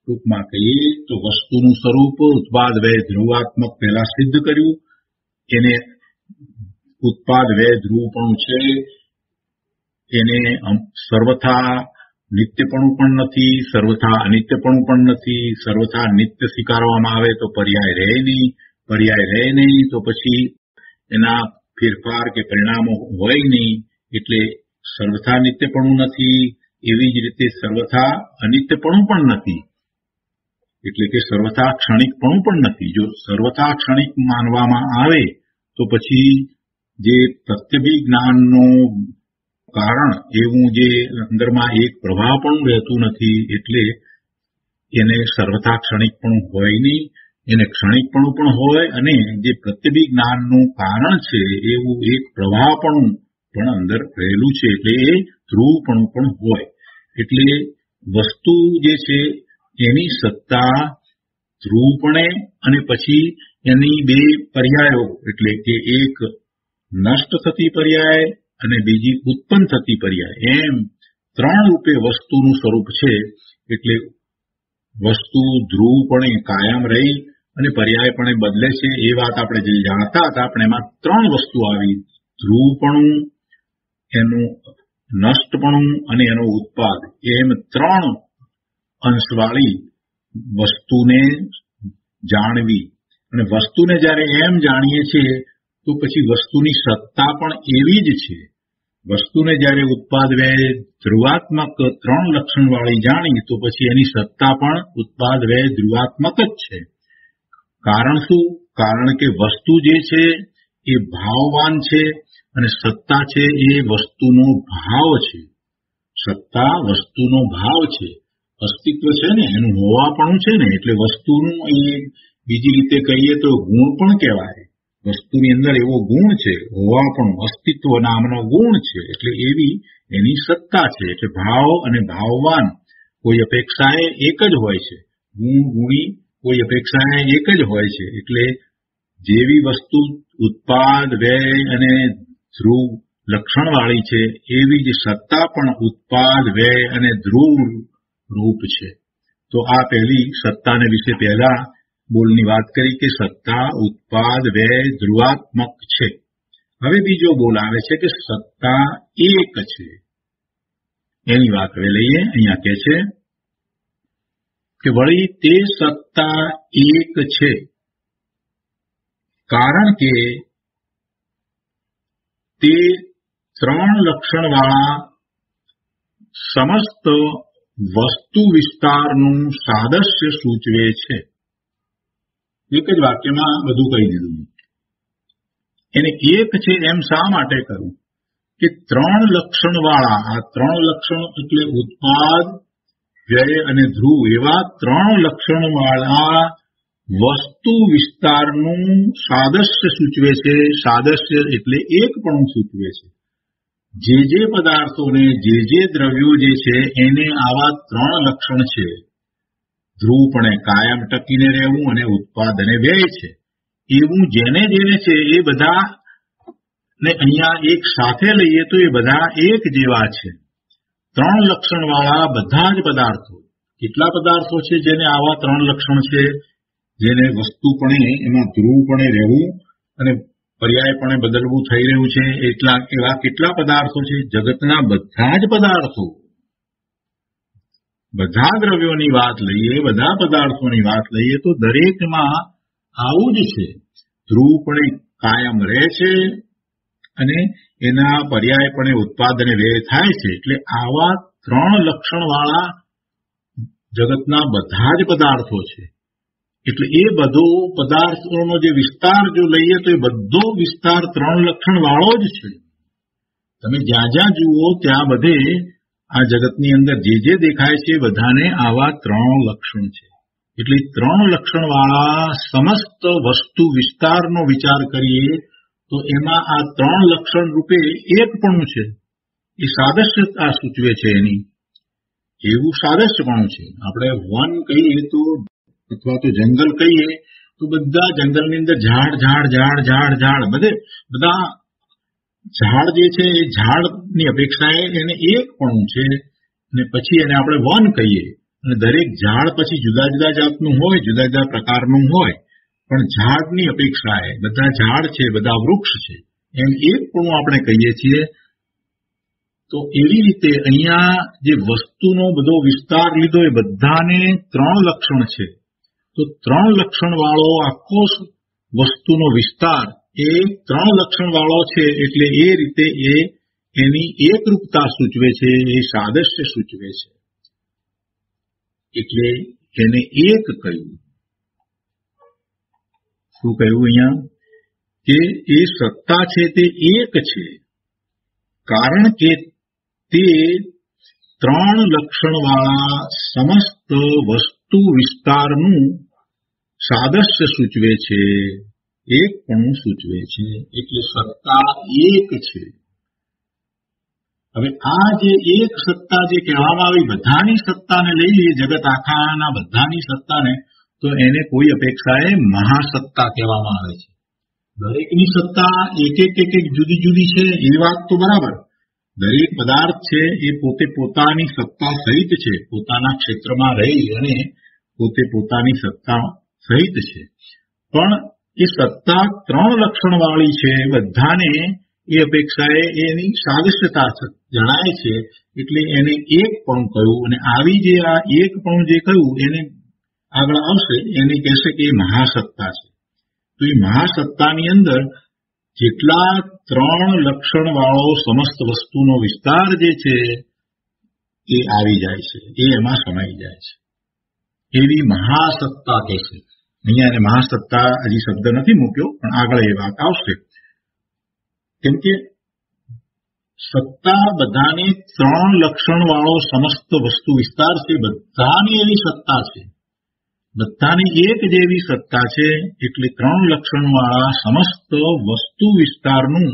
ટૂંકમાં કહીએ તો વસ્તુનું સ્વરૂપ ઉત્પાદ વ્યય ધ્રુવાત્મક પહેલા સિદ્ધ કર્યું. એને ઉત્પાદ વ્યય ધ્રુવપણું છે. એને સર્વથા નિત્યપણું પણ નથી, સર્વથા અનિત્યપણું પણ નથી. સર્વથા નિત્ય સ્વીકારવામાં આવે તો પર્યાય રહે નહીં, પર્યાય રહે નહીં તો પછી એના ફેરફાર કે પરિણામો હોય નહીં. એટલે સર્વથા નિત્યપણું નથી. એવી જ રીતે સર્વથા અનિત્યપણું પણ નથી. એટલે કે સર્વથા ક્ષણિકપણું પણ નથી. જો સર્વથા ક્ષણિક માનવામાં આવે તો પછી જે પ્રત્યભિજ્ઞાનનું કારણ એવું જે અંદરમાં એક પ્રવાહ પણ રહેતું નથી. એટલે એને સર્વથા ક્ષણિકપણું હોય નહીં, એને ક્ષણિકપણું પણ હોય અને જે પ્રત્યભિજ્ઞાનનું કારણ છે એવું એક પ્રવાહપણું પણ અંદર રહેલું છે. એટલે એ ધ્રુવપણું પણ હોય. એટલે વસ્તુ જે છે એની સત્તા ધ્રુવપણે અને પછી એની બે પર્યાયો એટલે કે એક નષ્ટ થતી પર્યાય અને બીજી ઉત્પન્ન થતી પર્યાય એમ 3 રૂપે વસ્તુનું સ્વરૂપ છે. એટલે વસ્તુ ધ્રુવપણે કાયમ રહી અને પર્યાયપણે બદલે છે. એ વાત આપણે જે જાણતા હતા આપણે એમાં 3 વસ્તુ આવી. ધ્રુવપણું, એનું નષ્ટપણું અને એનો ઉત્પાદ એમ 3 અંશવાળી વસ્તુને જાણવી. અને વસ્તુને જ્યારે એમ જાણીએ છીએ તો પછી વસ્તુની સત્તા પણ એવી જ છે. વસ્તુને જ્યારે ઉત્પાદ વ્યય ધ્રુવાત્મક 3 લક્ષણવાળી જાણી તો પછી એની સત્તા પણ ઉત્પાદ વ્યય ધ્રુવાત્મક જ છે. કારણ શું? કારણ કે વસ્તુ જે છે એ ભાવવાન છે અને સત્તા છે એ વસ્તુનો ભાવ છે. સત્તા વસ્તુનો ભાવ છે, અસ્તિત્વ છે ને, એનું હોવાપણું છે ને. એટલે વસ્તુનું એ બીજી રીતે કહીએ તો ગુણ પણ કહેવાય. વસ્તુની અંદર એવો ગુણ છે, હોવાપણું, અસ્તિત્વ નામનો ગુણ છે. એટલે એવી એની સત્તા છે. એટલે ભાવ અને ભાવવાન કોઈ અપેક્ષાએ એક જ હોય છે. ગુણ ગુણી કોઈ અપેક્ષાએ એક જ હોય છે. એટલે જેવી વસ્તુ ઉત્પાદ વ્યય અને ધ્રુવ લક્ષણવાળી છે એવી જ સત્તા પણ ઉત્પાદ વ્યય અને ધ્રુવ રૂપ છે. તો આ પહેલી સત્તાને વિશે પહેલા બોલની વાત કરી કે સત્તા ઉત્પાદ વ્યય ધ્રુવાત્મક છે. હવે બીજો બોલ આવે છે કે સત્તા એક છે. એની વાત હવે લઈએ. અહીંયા કહે છે કે વળી તે સત્તા એક છે કારણ કે તે 3 લક્ષણવાળા સમસ્ત વસ્તુ વિસ્તારનું સાદૃશ્ય સૂચવે છે. એક જ વાક્યમાં બધું કહી દીધું. એને એક છે એમ શા માટે કહ્યું કે 3 લક્ષણવાળા, આ 3 લક્ષણ એટલે ઉત્પાદ વ્યય અને ધ્રુવ, એવા 3 લક્ષણવાળા વસ્તુ વિસ્તારનું સાદૃશ્ય સૂચવે છે. સાદૃશ્ય એટલે એકપણું સૂચવે છે. જે પદાર્થોને જે દ્રવ્યો જે છે એને આવા 3 લક્ષણ છે. ધ્રુવપણે કાયમ ટકીને રહેવું અને ઉત્પાદ અને વ્યય છે. એવું જેને છે એ બધા ને અહીંયા એક સાથે લઈએ તો એ બધા એક જેવા છે. 3 લક્ષણવાળા બધા જ પદાર્થો. કેટલા પદાર્થો છે જેને આવા 3 લક્ષણ છે? જેને વસ્તુપણે એમાં ધ્રુવપણે રહેવું અને પર્યાયપણે બદલવું થઈ રહ્યું છે. એવા કેટલા પદાર્થો છે? જગતના બધા જ પદાર્થો, બધા દ્રવ્યોની વાત લઈએ, બધા પદાર્થોની વાત લઈએ તો દરેકમાં આવું જ છે. ધ્રુવપણે કાયમ રહે છે અને એના પર્યાયપણે ઉત્પાદને વ્યય થાય છે. એટલે આવા 3 લક્ષણવાળા જગતના બધા જ પદાર્થો છે. એટલે એ બધો પદાર્થોનો જે વિસ્તાર જો લઈએ તો એ બધો વિસ્તાર 3 લક્ષણ વાળો જ છે. તમે જ્યાં જ્યાં જુઓ ત્યાં બધે આ જગતની અંદર જે દેખાય છે બધાને આવા 3 લક્ષણ છે. એટલે 3 લક્ષણ વાળા સમસ્ત વસ્તુ વિસ્તારનો વિચાર કરીએ તો એમાં આ 3 લક્ષણ રૂપે એકપણું છે. એ સાદૃશ્યતા સૂચવે છે એની, એવું સાદૃશ્યપણું છે. આપણે વન કહીએ તો અથવા તો જંગલ કહીએ તો બધા જંગલની અંદર ઝાડ ઝાડ ઝાડ ઝાડ ઝાડ બધા ઝાડ જે છે એ ઝાડની અપેક્ષાએ એને એકપણું છે. અને પછી એને આપણે વન કહીએ અને દરેક ઝાડ પછી જુદા જુદા જાતનું હોય, જુદા જુદા પ્રકારનું હોય, પણ ઝાડની અપેક્ષાએ બધા ઝાડ છે, બધા વૃક્ષ છે, એમ એકપણું આપણે કહીએ છીએ. તો એવી રીતે અહીંયા જે વસ્તુનો બધો વિસ્તાર લીધો એ બધાને 3 લક્ષણ છે. તો 3 લક્ષણ વાળો આખો વસ્તુનો વિસ્તાર એ 3 લક્ષણ વાળો છે. એટલે એ રીતે એની એકરૂપતા સૂચવે છે, એ સાદૃશ્ય સૂચવે છે. એટલે એને એક કહ્યું. શું કહ્યું અહીંયા? કે એ સત્તા છે તે એક છે, કારણ કે તે 3 લક્ષણવાળા સમસ્ત વસ્તુ વિસ્તારનું સાદૃશ્ય સૂચવે છે, એકપણું સૂચવે છે. એટલે સત્તા એક છે. હવે આ જે એક સત્તા જે કહેવામાં આવી, બધાની સત્તાને લઈ લઈએ, જગત આખાના બધાની સત્તાને, તો એને કોઈ અપેક્ષાએ મહાસત્તા કહેવામાં આવે છે. દરેકની સત્તા એક એક જુદી જુદી છે એ વાત તો બરાબર. દરેક પદાર્થ છે એ પોતે પોતાની સત્તા સહિત છે, પોતાના ક્ષેત્રમાં રહી અને પોતે પોતાની સત્તા સહિત છે. પણ એ સત્તા 3 લક્ષણ વાળી છે. બધાને એ અપેક્ષાએ એની સાદૃશ્યતા જણાય છે. એટલે એને એકપણું કહ્યું. અને આવી જે આ એકપણું જે કહ્યું એને આગળ આવશે, એને કહેશે કે એ મહાસત્તા છે. તો એ મહાસત્તાની અંદર જેટલા 3 લક્ષણ વાળો સમસ્ત વસ્તુનો વિસ્તાર જે છે એ આવી જાય છે, એ એમાં સમાઈ જાય છે. એવી મહાસત્તા કહેશે. અહીંયા એને મહાસત્તા હજી શબ્દ નથી મૂક્યો, પણ આગળ એ વાત આવશે. કેમ કે સત્તા બધાને 3 લક્ષણ વાળો સમસ્ત વસ્તુ વિસ્તાર છે, બધાની એવી સત્તા છે, બધાની એક જેવી સત્તા છે. એટલે 3 લક્ષણ વાળા સમસ્ત વસ્તુ વિસ્તારનું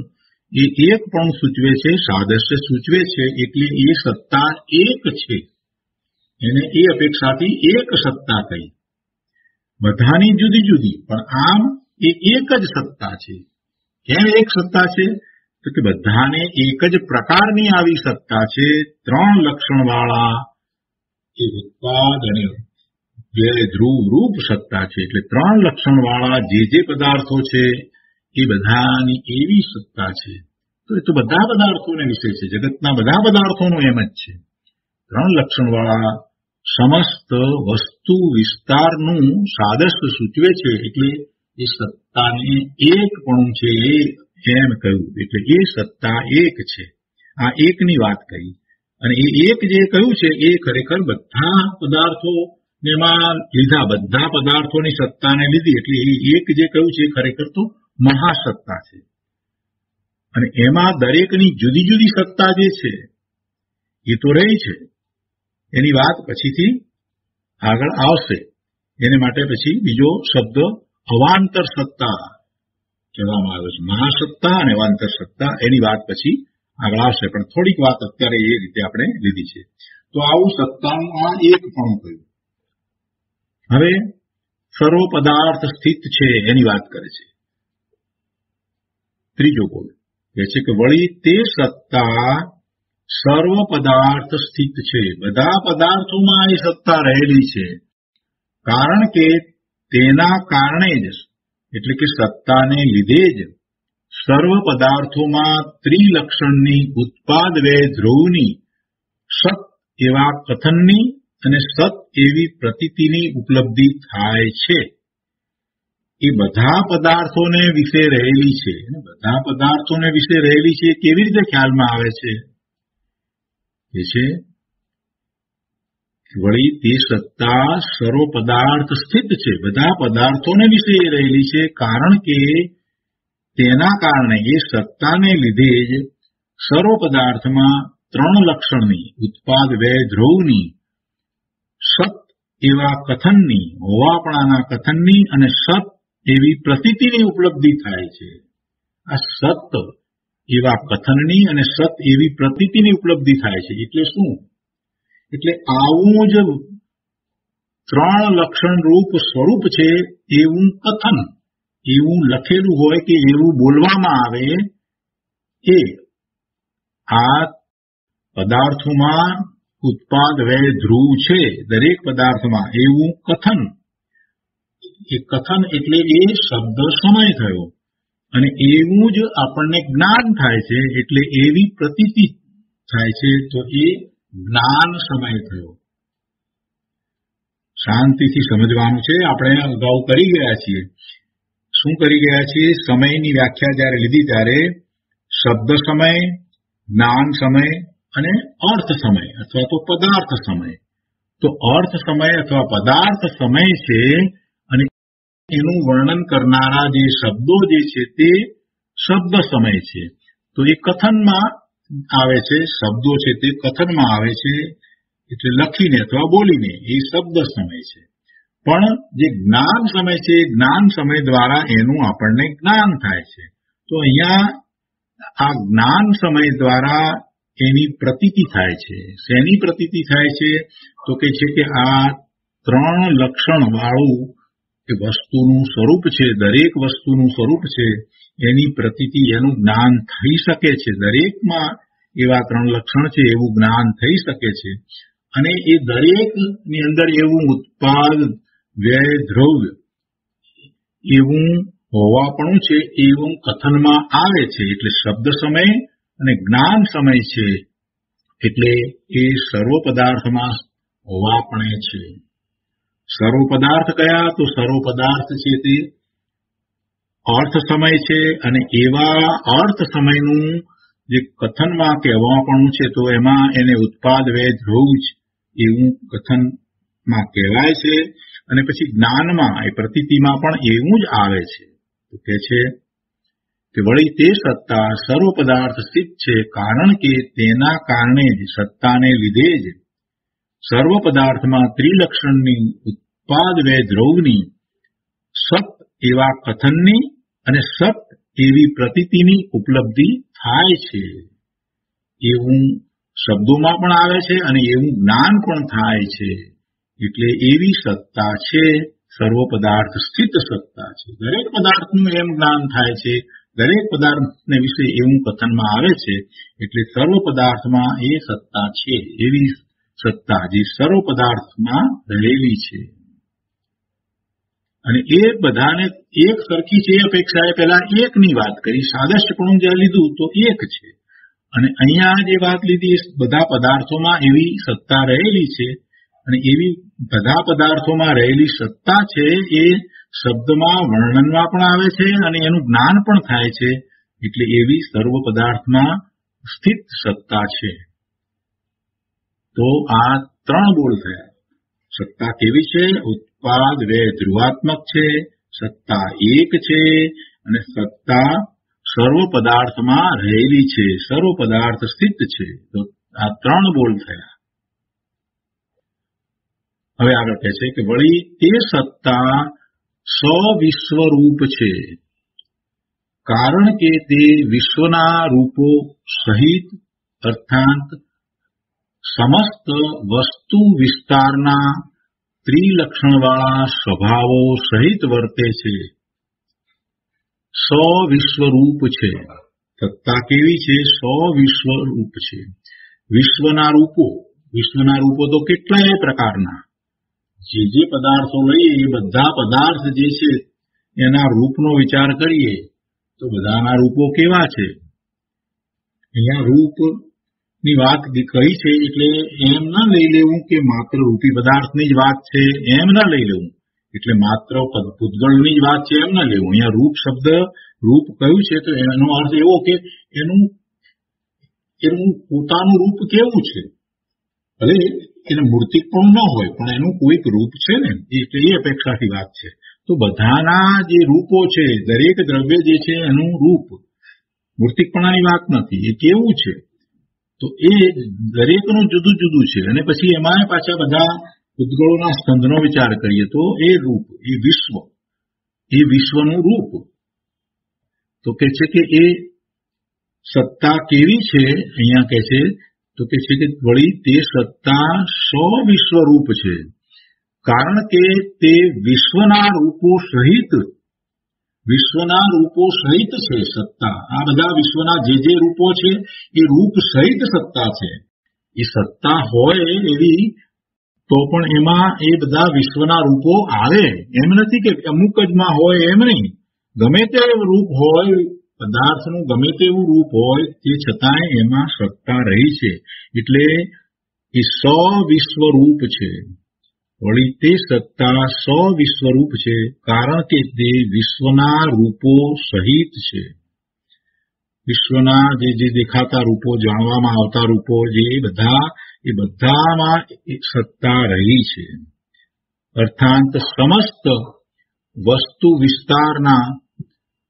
એ એક પણ સૂચવે છે, સાદૃશ્ય સૂચવે છે. એટલે એ સત્તા એક છે. એને એ અપેક્ષાથી એક સત્તા કહી. બધાની જુદી જુદી, પણ આમ એ એક જ સત્તા છે. કેમ એક સત્તા છે? તો કે બધાને એક જ પ્રકારની આવી સત્તા છે. 3 લક્ષણ વાળા એ ઉત્પાદ અને ધ્રુવ રૂપ સત્તા છે. એટલે 3 લક્ષણ વાળા જે પદાર્થો છે એ બધાની એવી સત્તા છે. તો એ તો બધા પદાર્થોને વિશે છે, જગતના બધા પદાર્થોનું એમ જ છે. 3 લક્ષણ વાળા સમસ્ત વસ્તુ વિસ્તારનું સાદૃશ્ય સૂચવે છે. એટલે એ સત્તાને એકપણું છે એમ કહ્યું. એટલે એ સત્તા એક છે. આ એકની વાત કરી. અને એ એક જે કહ્યું છે એ ખરેખર બધા પદાર્થો એમાં લીધા, બધા પદાર્થોની સત્તાને લીધી. એટલે એ એક જે કહ્યું છે એ ખરેખર તો મહાસત્તા છે. અને એમાં દરેકની જુદી જુદી સત્તા જે છે એ તો રહી છે. એની વાત પછીથી આગળ આવશે. એને માટે પછી બીજો શબ્દ અવાંતર સત્તા કહેવામાં આવ્યો છે. મહાસત્તા અને અવાંતર સત્તા એની વાત પછી આગળ આવશે. પણ થોડીક વાત અત્યારે એ રીતે આપણે લીધી છે. તો આવું સત્તાનું આ એક પણ કહ્યું. હવે સર્વ પદાર્થ સ્થિત છે એની વાત કરે છે. ત્રીજો બોલ કહે છે કે વળી તે સત્તા સર્વ પદાર્થ સ્થિત છે. બધા પદાર્થોમાં એ સત્તા રહેલી છે. કારણ કે તેના કારણે જ, એટલે કે સત્તાને લીધે જ સર્વ પદાર્થોમાં ત્રિલક્ષણની ઉત્પાદ વ્યય ધ્રુવની સત એવા કથનની અને સત એવી પ્રતીતિની ઉપલબ્ધિ થાય છે. એ બધા પદાર્થોને વિશે રહેલી છે. બધા પદાર્થોને વિશે રહેલી છે કેવી રીતે ખ્યાલમાં આવે છે? એ છે વળી તે સત્તા સર્વ પદાર્થ સ્થિત છે. બધા પદાર્થોને વિશે રહેલી છે, કારણ કે તેના કારણે એ સત્તાને લીધે જ સર્વ પદાર્થમાં ત્રણ લક્ષણની ઉત્પાદ વ્યય ધ્રુવની સત એવા કથનની હોવાપણાના કથનની અને સત એવી પ્રતીતિની ઉપલબ્ધિ થાય છે. આ સત એવા કથનની અને સત એવી પ્રતીતિની ઉપલબ્ધિ થાય છે. એટલે શું? એટલે આવું જ ત્રણ લક્ષણ રૂપ સ્વરૂપ છે એવું કથન, એવું લખેલું હોય કે એવું બોલવામાં આવે, એ આ પદાર્થોમાં ઉત્પાદ વ્યય ધ્રુવ છે દરેક પદાર્થમાં એવું કથન. એ કથન એટલે એ શબ્દ સમય થયો, અને એવું જ આપણને જ્ઞાન થાય છે એટલે એવી પ્રતીતિ થાય છે, તો એ જ્ઞાન સમય થયો. શાંતિથી સમજવાનું છે. આપણે અગાઉ કરી ગયા છીએ. શું કરી ગયા છીએ? સમયની વ્યાખ્યા જ્યારે લીધી ત્યારે શબ્દ સમય, જ્ઞાન સમય અને અર્થ સમય અથવા તો પદાર્થ સમય. તો અર્થ સમય અથવા પદાર્થ સમય છે, અને એનું વર્ણન કરનારા જે શબ્દો જે છે તે શબ્દ સમય છે. તો એ કથનમાં આવે છે, શબ્દો છે તે કથનમાં આવે છે, એટલે લખીને અથવા બોલીને, એ શબ્દ સમય છે. પણ જે જ્ઞાન સમય છે, જ્ઞાન સમય દ્વારા એનું આપણને જ્ઞાન થાય છે. તો અહીંયા આ જ્ઞાન સમય દ્વારા એની પ્રતીતિ થાય છે. શેની પ્રતીતિ થાય છે? તો કે છે કે આ ત્રણ લક્ષણ વાળું એ વસ્તુનું સ્વરૂપ છે, દરેક વસ્તુનું સ્વરૂપ છે, એની પ્રતીતિ, એનું જ્ઞાન થઈ શકે છે. દરેકમાં એવા ત્રણ લક્ષણ છે એવું જ્ઞાન થઈ શકે છે. અને એ દરેકની અંદર એવું ઉત્પાદ વ્યય દ્રવ્ય એવું હોવાપણું છે, એવું કથનમાં આવે છે. એટલે શબ્દ સમય અને જ્ઞાન સમય છે, એટલે એ સર્વ પદાર્થમાં હોવાપણે છે. સર્વ પદાર્થ કયા? તો સર્વ પદાર્થ છે તે અર્થ સમય છે, અને એવા અર્થ સમયનું જે કથનમાં કહેવાપણું છે, તો એમાં એને ઉત્પાદ વ્યય ધ્રુવ જ એવું કથનમાં કહેવાય છે. અને પછી જ્ઞાનમાં એ પ્રતીતિમાં પણ એવું જ આવે છે. તો કે છે કે વળી તે સત્તા સર્વ પદાર્થ સ્થિત છે, કારણ કે તેના કારણે જ સત્તાને લીધે જ સર્વ પદાર્થમાં ત્રિલક્ષણની ઉત્પાદ વ્યય દ્રવ્યની સત એવા કથનની અને સત એવી પ્રતીતિની ઉપલબ્ધિ થાય છે. એવું શબ્દોમાં પણ આવે છે અને એવું જ્ઞાન પણ થાય છે. એટલે એવી સત્તા છે, સર્વ પદાર્થ સ્થિત સત્તા છે. દરેક પદાર્થનું એમ જ્ઞાન થાય છે, દરેક પદાર્થને વિશે એવું કથનમાં આવે છે. એટલે સર્વ પદાર્થમાં એ સત્તા છે, એવી સત્તા જે સર્વ પદાર્થમાં રહેલી છે. અને એ બધાને એક સરખી છે અપેક્ષાએ પહેલા એકની વાત કરી, સાદૃશ્યપણું જે લીધું તો એક છે. અને અહીંયા જે વાત લીધી, બધા પદાર્થોમાં એવી સત્તા રહેલી છે, અને એવી બધા પદાર્થોમાં રહેલી સત્તા છે એ શબ્દમાં વર્ણનમાં પણ આવે છે અને એનું જ્ઞાન પણ થાય છે. એટલે એવી સર્વ પદાર્થમાં સ્થિત સત્તા છે. તો આ ત્રણ બોલ થયા. સત્તા કેવી છે? ઉત્પાદ વ્યય ધ્રુવાત્મક છે, સત્તા એક છે, અને સત્તા સર્વ પદાર્થમાં રહેલી છે, સર્વ પદાર્થ સ્થિત છે. તો આ ત્રણ બોલ થયા. હવે આગળ કહે છે કે વળી તે સત્તા સવિશ્વરૂપ છે, કારણ કે તે વિશ્વના રૂપો સહિત અર્થાત સમસ્ત વસ્તુ વિસ્તારના ત્રિલક્ષણવાળા સ્વભાવો સહિત વર્તે છે. સવિશ્વરૂપ છે. સત્તા કેવી છે? સવિશ્વરૂપ છે. વિશ્વના રૂપો તો કેટલાય પ્રકારના, જે પદાર્થો લઈએ એ બધા પદાર્થ જે છે એના રૂપનો વિચાર કરીએ તો બધાના રૂપો કેવા છે? અહીંયા રૂપની વાત કહી છે એટલે એમ ના લઈ લેવું કે માત્ર રૂપી પદાર્થની જ વાત છે, એમ ના લઈ લેવું એટલે માત્ર પૂતગળની જ વાત છે એમ ના લેવું. અહીંયા રૂપ શબ્દ રૂપ કહ્યું છે તો એનો અર્થ એવો કે એનું પોતાનું રૂપ કેવું છે. ભલે એને મૂર્તિક પણ ન હોય પણ એનું કોઈક રૂપ છે ને, એટલે એ અપેક્ષાથી વાત છે. તો બધાના જે રૂપો છે, દરેક દ્રવ્ય જે છે એનું રૂપ, મૂર્તિકપણાની વાત નથી, એ કેવું છે તો એ દરેકનું જુદું જુદું છે. અને પછી એમાં પાછા બધા પૂતગળોના સ્કંધનો વિચાર કરીએ તો એ રૂપ, એ વિશ્વનું રૂપ. તો કે છે કે એ સત્તા કેવી છે, અહીંયા કે છે તો કે છે કે વળી તે સત્તા સ્વવિશ્વરૂપ છે, કારણ કે તે વિશ્વના રૂપો સહિત છે સત્તા. આ બધા વિશ્વના જે રૂપો છે એ રૂપ સહિત સત્તા છે. એ સત્તા હોય એવી તો પણ એમાં એ બધા વિશ્વના રૂપો આવે એમ નથી કે અમુક જ માં હોય એમ નહીં. ગમે તે રૂપ હોય, પદાર્થનું ગમે તેવું રૂપ હોય તે છતાંય એમાં સત્તા રહી છે, એટલે એ સવિશ્વરૂપ છે. વળી તે સત્તા સવિશ્વરૂપ છે કારણ કે તે વિશ્વના રૂપો સહિત છે. વિશ્વના જે દેખાતા રૂપો, જાણવામાં આવતા રૂપો, એ બધામાં સત્તા રહી છે. અર્થાત સમસ્ત વસ્તુ વિસ્તારના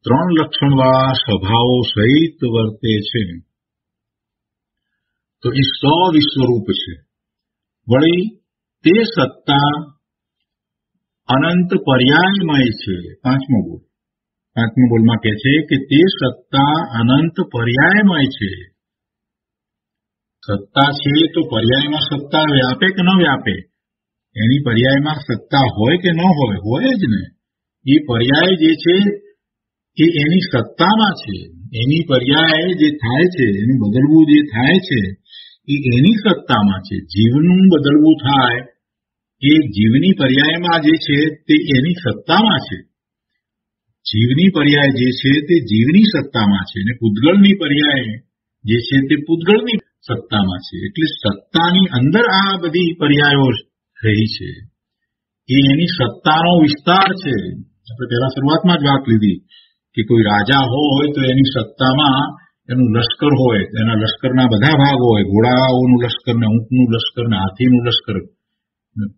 3 લક્ષણવાળા સ્વભાવો સહિત વર્તે છે. તો એ સવિશ્વરૂપ છે. વળી તે સત્તા અનંત પર્યાયમય છે. પાંચમો બોલમાં કહે છે કે તે સત્તા અનંત પર્યાયમય છે. સત્તા છે તો પર્યાયમાં સત્તા વ્યાપે કે ન વ્યાપે? એની પર્યાયમાં સત્તા હોય કે ન હોય? હોય જ ને. એ પર્યાય જે છે એ એની સત્તામાં છે. એની પર્યાય જે થાય છે, એનું બદલવું જે થાય છે એ એની સત્તામાં છે. જીવનું બદલવું થાય એ જીવની પર્યાયમાં જે છે તે એની સત્તામાં છે. જીવની પર્યાય જે છે તે જીવની સત્તામાં છે, અને પૂતગળની પર્યાય જે છે તે પૂતગળની સત્તામાં છે. એટલે સત્તાની અંદર આ બધી પર્યાયો રહી છે. એ એની સત્તાનો વિસ્તાર છે. આપણે પહેલા શરૂઆતમાં જ વાત લીધી કે કોઈ રાજા હોય તો એની સત્તામાં એનું લશ્કર હોય, એના લશ્કરના બધા ભાગ હોય, ઘોડાઓનું લશ્કર ને ઊંટનું લશ્કર ને હાથીનું લશ્કર,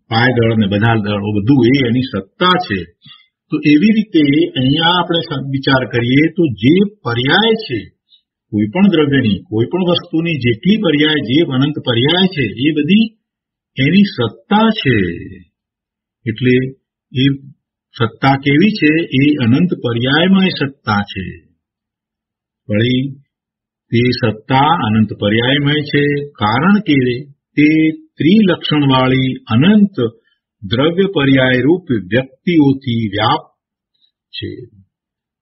પાયદળ ને બધા દળો, બધું એ એની સત્તા છે. તો એવી રીતે અહીંયા આપણે વિચાર કરીએ તો જે પર્યાય છે કોઈ પણ દ્રવ્યની, કોઈ પણ વસ્તુની જેટલી પર્યાય, જે અનંત પર્યાય છે એ બધી એની સત્તા છે. એટલે એ સત્તા કેવી છે? એ અનંત પર્યાયમય સત્તા છે. વળી તે સત્તા અનંત પર્યાયમય છે કારણ કે તે ત્રિલક્ષણવાળી અનંત દ્રવ્ય પર્યાય રૂપ વ્યક્તિઓથી વ્યાપ્ત છે.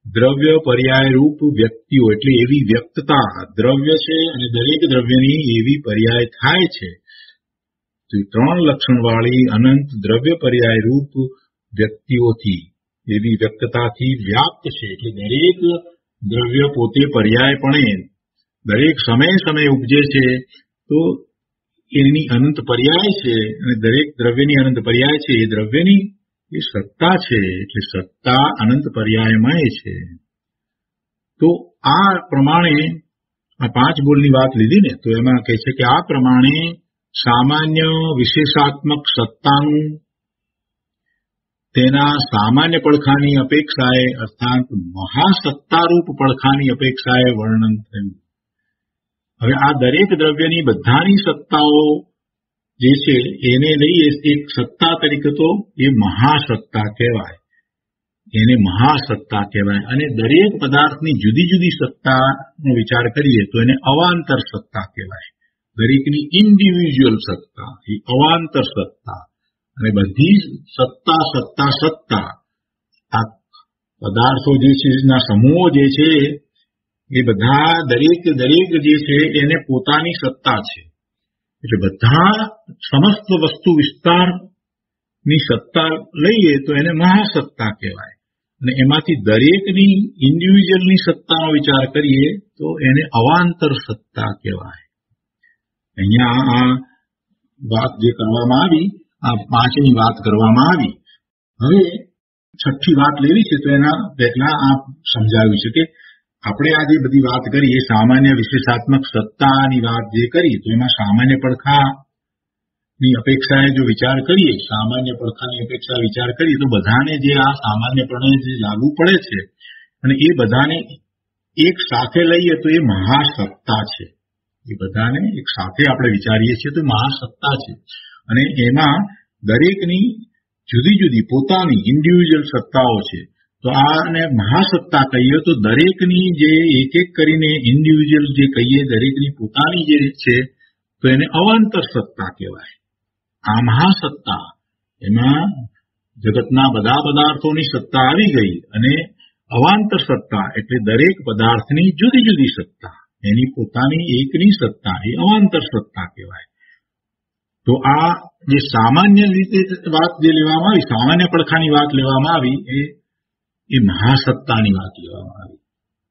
દ્રવ્ય પર્યાય રૂપ વ્યક્તિઓ એટલે એવી વ્યક્તતા દ્રવ્ય છે, અને દરેક દ્રવ્યની એવી પર્યાય થાય છે. તો 3 લક્ષણવાળી અનંત દ્રવ્ય પર્યાય રૂપ વ્યક્તિઓથી, એવી વ્યક્તતાથી વ્યાપ્ત છે. એટલે દરેક દ્રવ્ય પોતે પર્યાયપણે દરેક સમયે ઉપજે છે તો એની અનંત પર્યાય છે, અને દરેક દ્રવ્યની અનંત પર્યાય છે. એ દ્રવ્યની એ સત્તા છે, એટલે સત્તા અનંત પર્યાયમય છે. તો આ પ્રમાણે આ 5 બોલની વાત લીધી ને, તો એમાં કહે છે કે આ પ્રમાણે સામાન્ય વિશેષાત્મક સત્તાનું તેના સામાન્ય પડખાની અપેક્ષાએ અર્થાત મહાસત્તારૂપ પડખાની અપેક્ષાએ વર્ણન થયું. હવે આ દરેક દ્રવ્યની બધાની સત્તાઓ જે છે એને લઈએ એક સત્તા તરીકે તો એ મહાસત્તા કહેવાય, એને મહાસત્તા કહેવાય. અને દરેક પદાર્થની જુદી જુદી સત્તાનો વિચાર કરીએ તો એને અવાંતર સત્તા કહેવાય. દરેકની ઇન્ડિવિજ્યુઅલ સત્તા એ અવાંતર સત્તા. અને બધી સત્તા આ પદાર્થો જે છે ના સમૂહો જે છે એ બધા દરેક જે છે એને પોતાની સત્તા છે. એટલે બધા સમસ્ત વસ્તુ વિસ્તારની સત્તા લઈએ તો એને મહાસત્તા કહેવાય. અને એમાંથી દરેકની ઇન્ડિવિજ્યુઅલની સત્તાનો વિચાર કરીએ તો એને અવાંતર સત્તા કહેવાય. અહીંયા આ વાત જે કરવામાં આવી, આ પાંચમી વાત કરવામાં આવી. હવે છઠ્ઠી વાત લેવી છે તો એના પહેલા આ સમજાવ્યું છે કે આપણે આ જે બધી વાત કરી એ સામાન્ય વિશેષાત્મક સત્તાની વાત જે કરી, તો એમાં સામાન્ય પડખાની અપેક્ષાએ જો વિચાર કરીએ, સામાન્ય પડખાની અપેક્ષા વિચાર કરીએ તો બધાને જે આ સામાન્યપણે જે લાગુ પડે છે અને એ બધાને એક સાથે લઈએ તો એ મહાસત્તા છે. એ બધાને એક સાથે આપણે વિચારીએ છીએ તો મહાસત્તા છે. અને એમાં દરેકની જુદી જુદી પોતાની ઇન્ડિવિજ્યુઅલ સત્તાઓ છે. તો આને મહાસત્તા કહીએ તો દરેકની જે એક એક કરીને ઇન્ડિવિજ્યુઅલ જે કહીએ, દરેકની પોતાની જે છે તો એને અવાંતર સત્તા કહેવાય. આ મહાસત્તા, એમાં જગતના બધા પદાર્થોની સત્તા આવી ગઈ અને અવાંતર સત્તા એટલે દરેક પદાર્થની જુદી જુદી સત્તા, એની પોતાની એકની સત્તા, એ અવાંતર સત્તા કહેવાય. તો આ જે સામાન્ય રીતે વાત જે લેવામાં આવી, સામાન્ય પડખાની વાત લેવામાં આવી, એ મહાસત્તાની વાત લેવામાં આવી.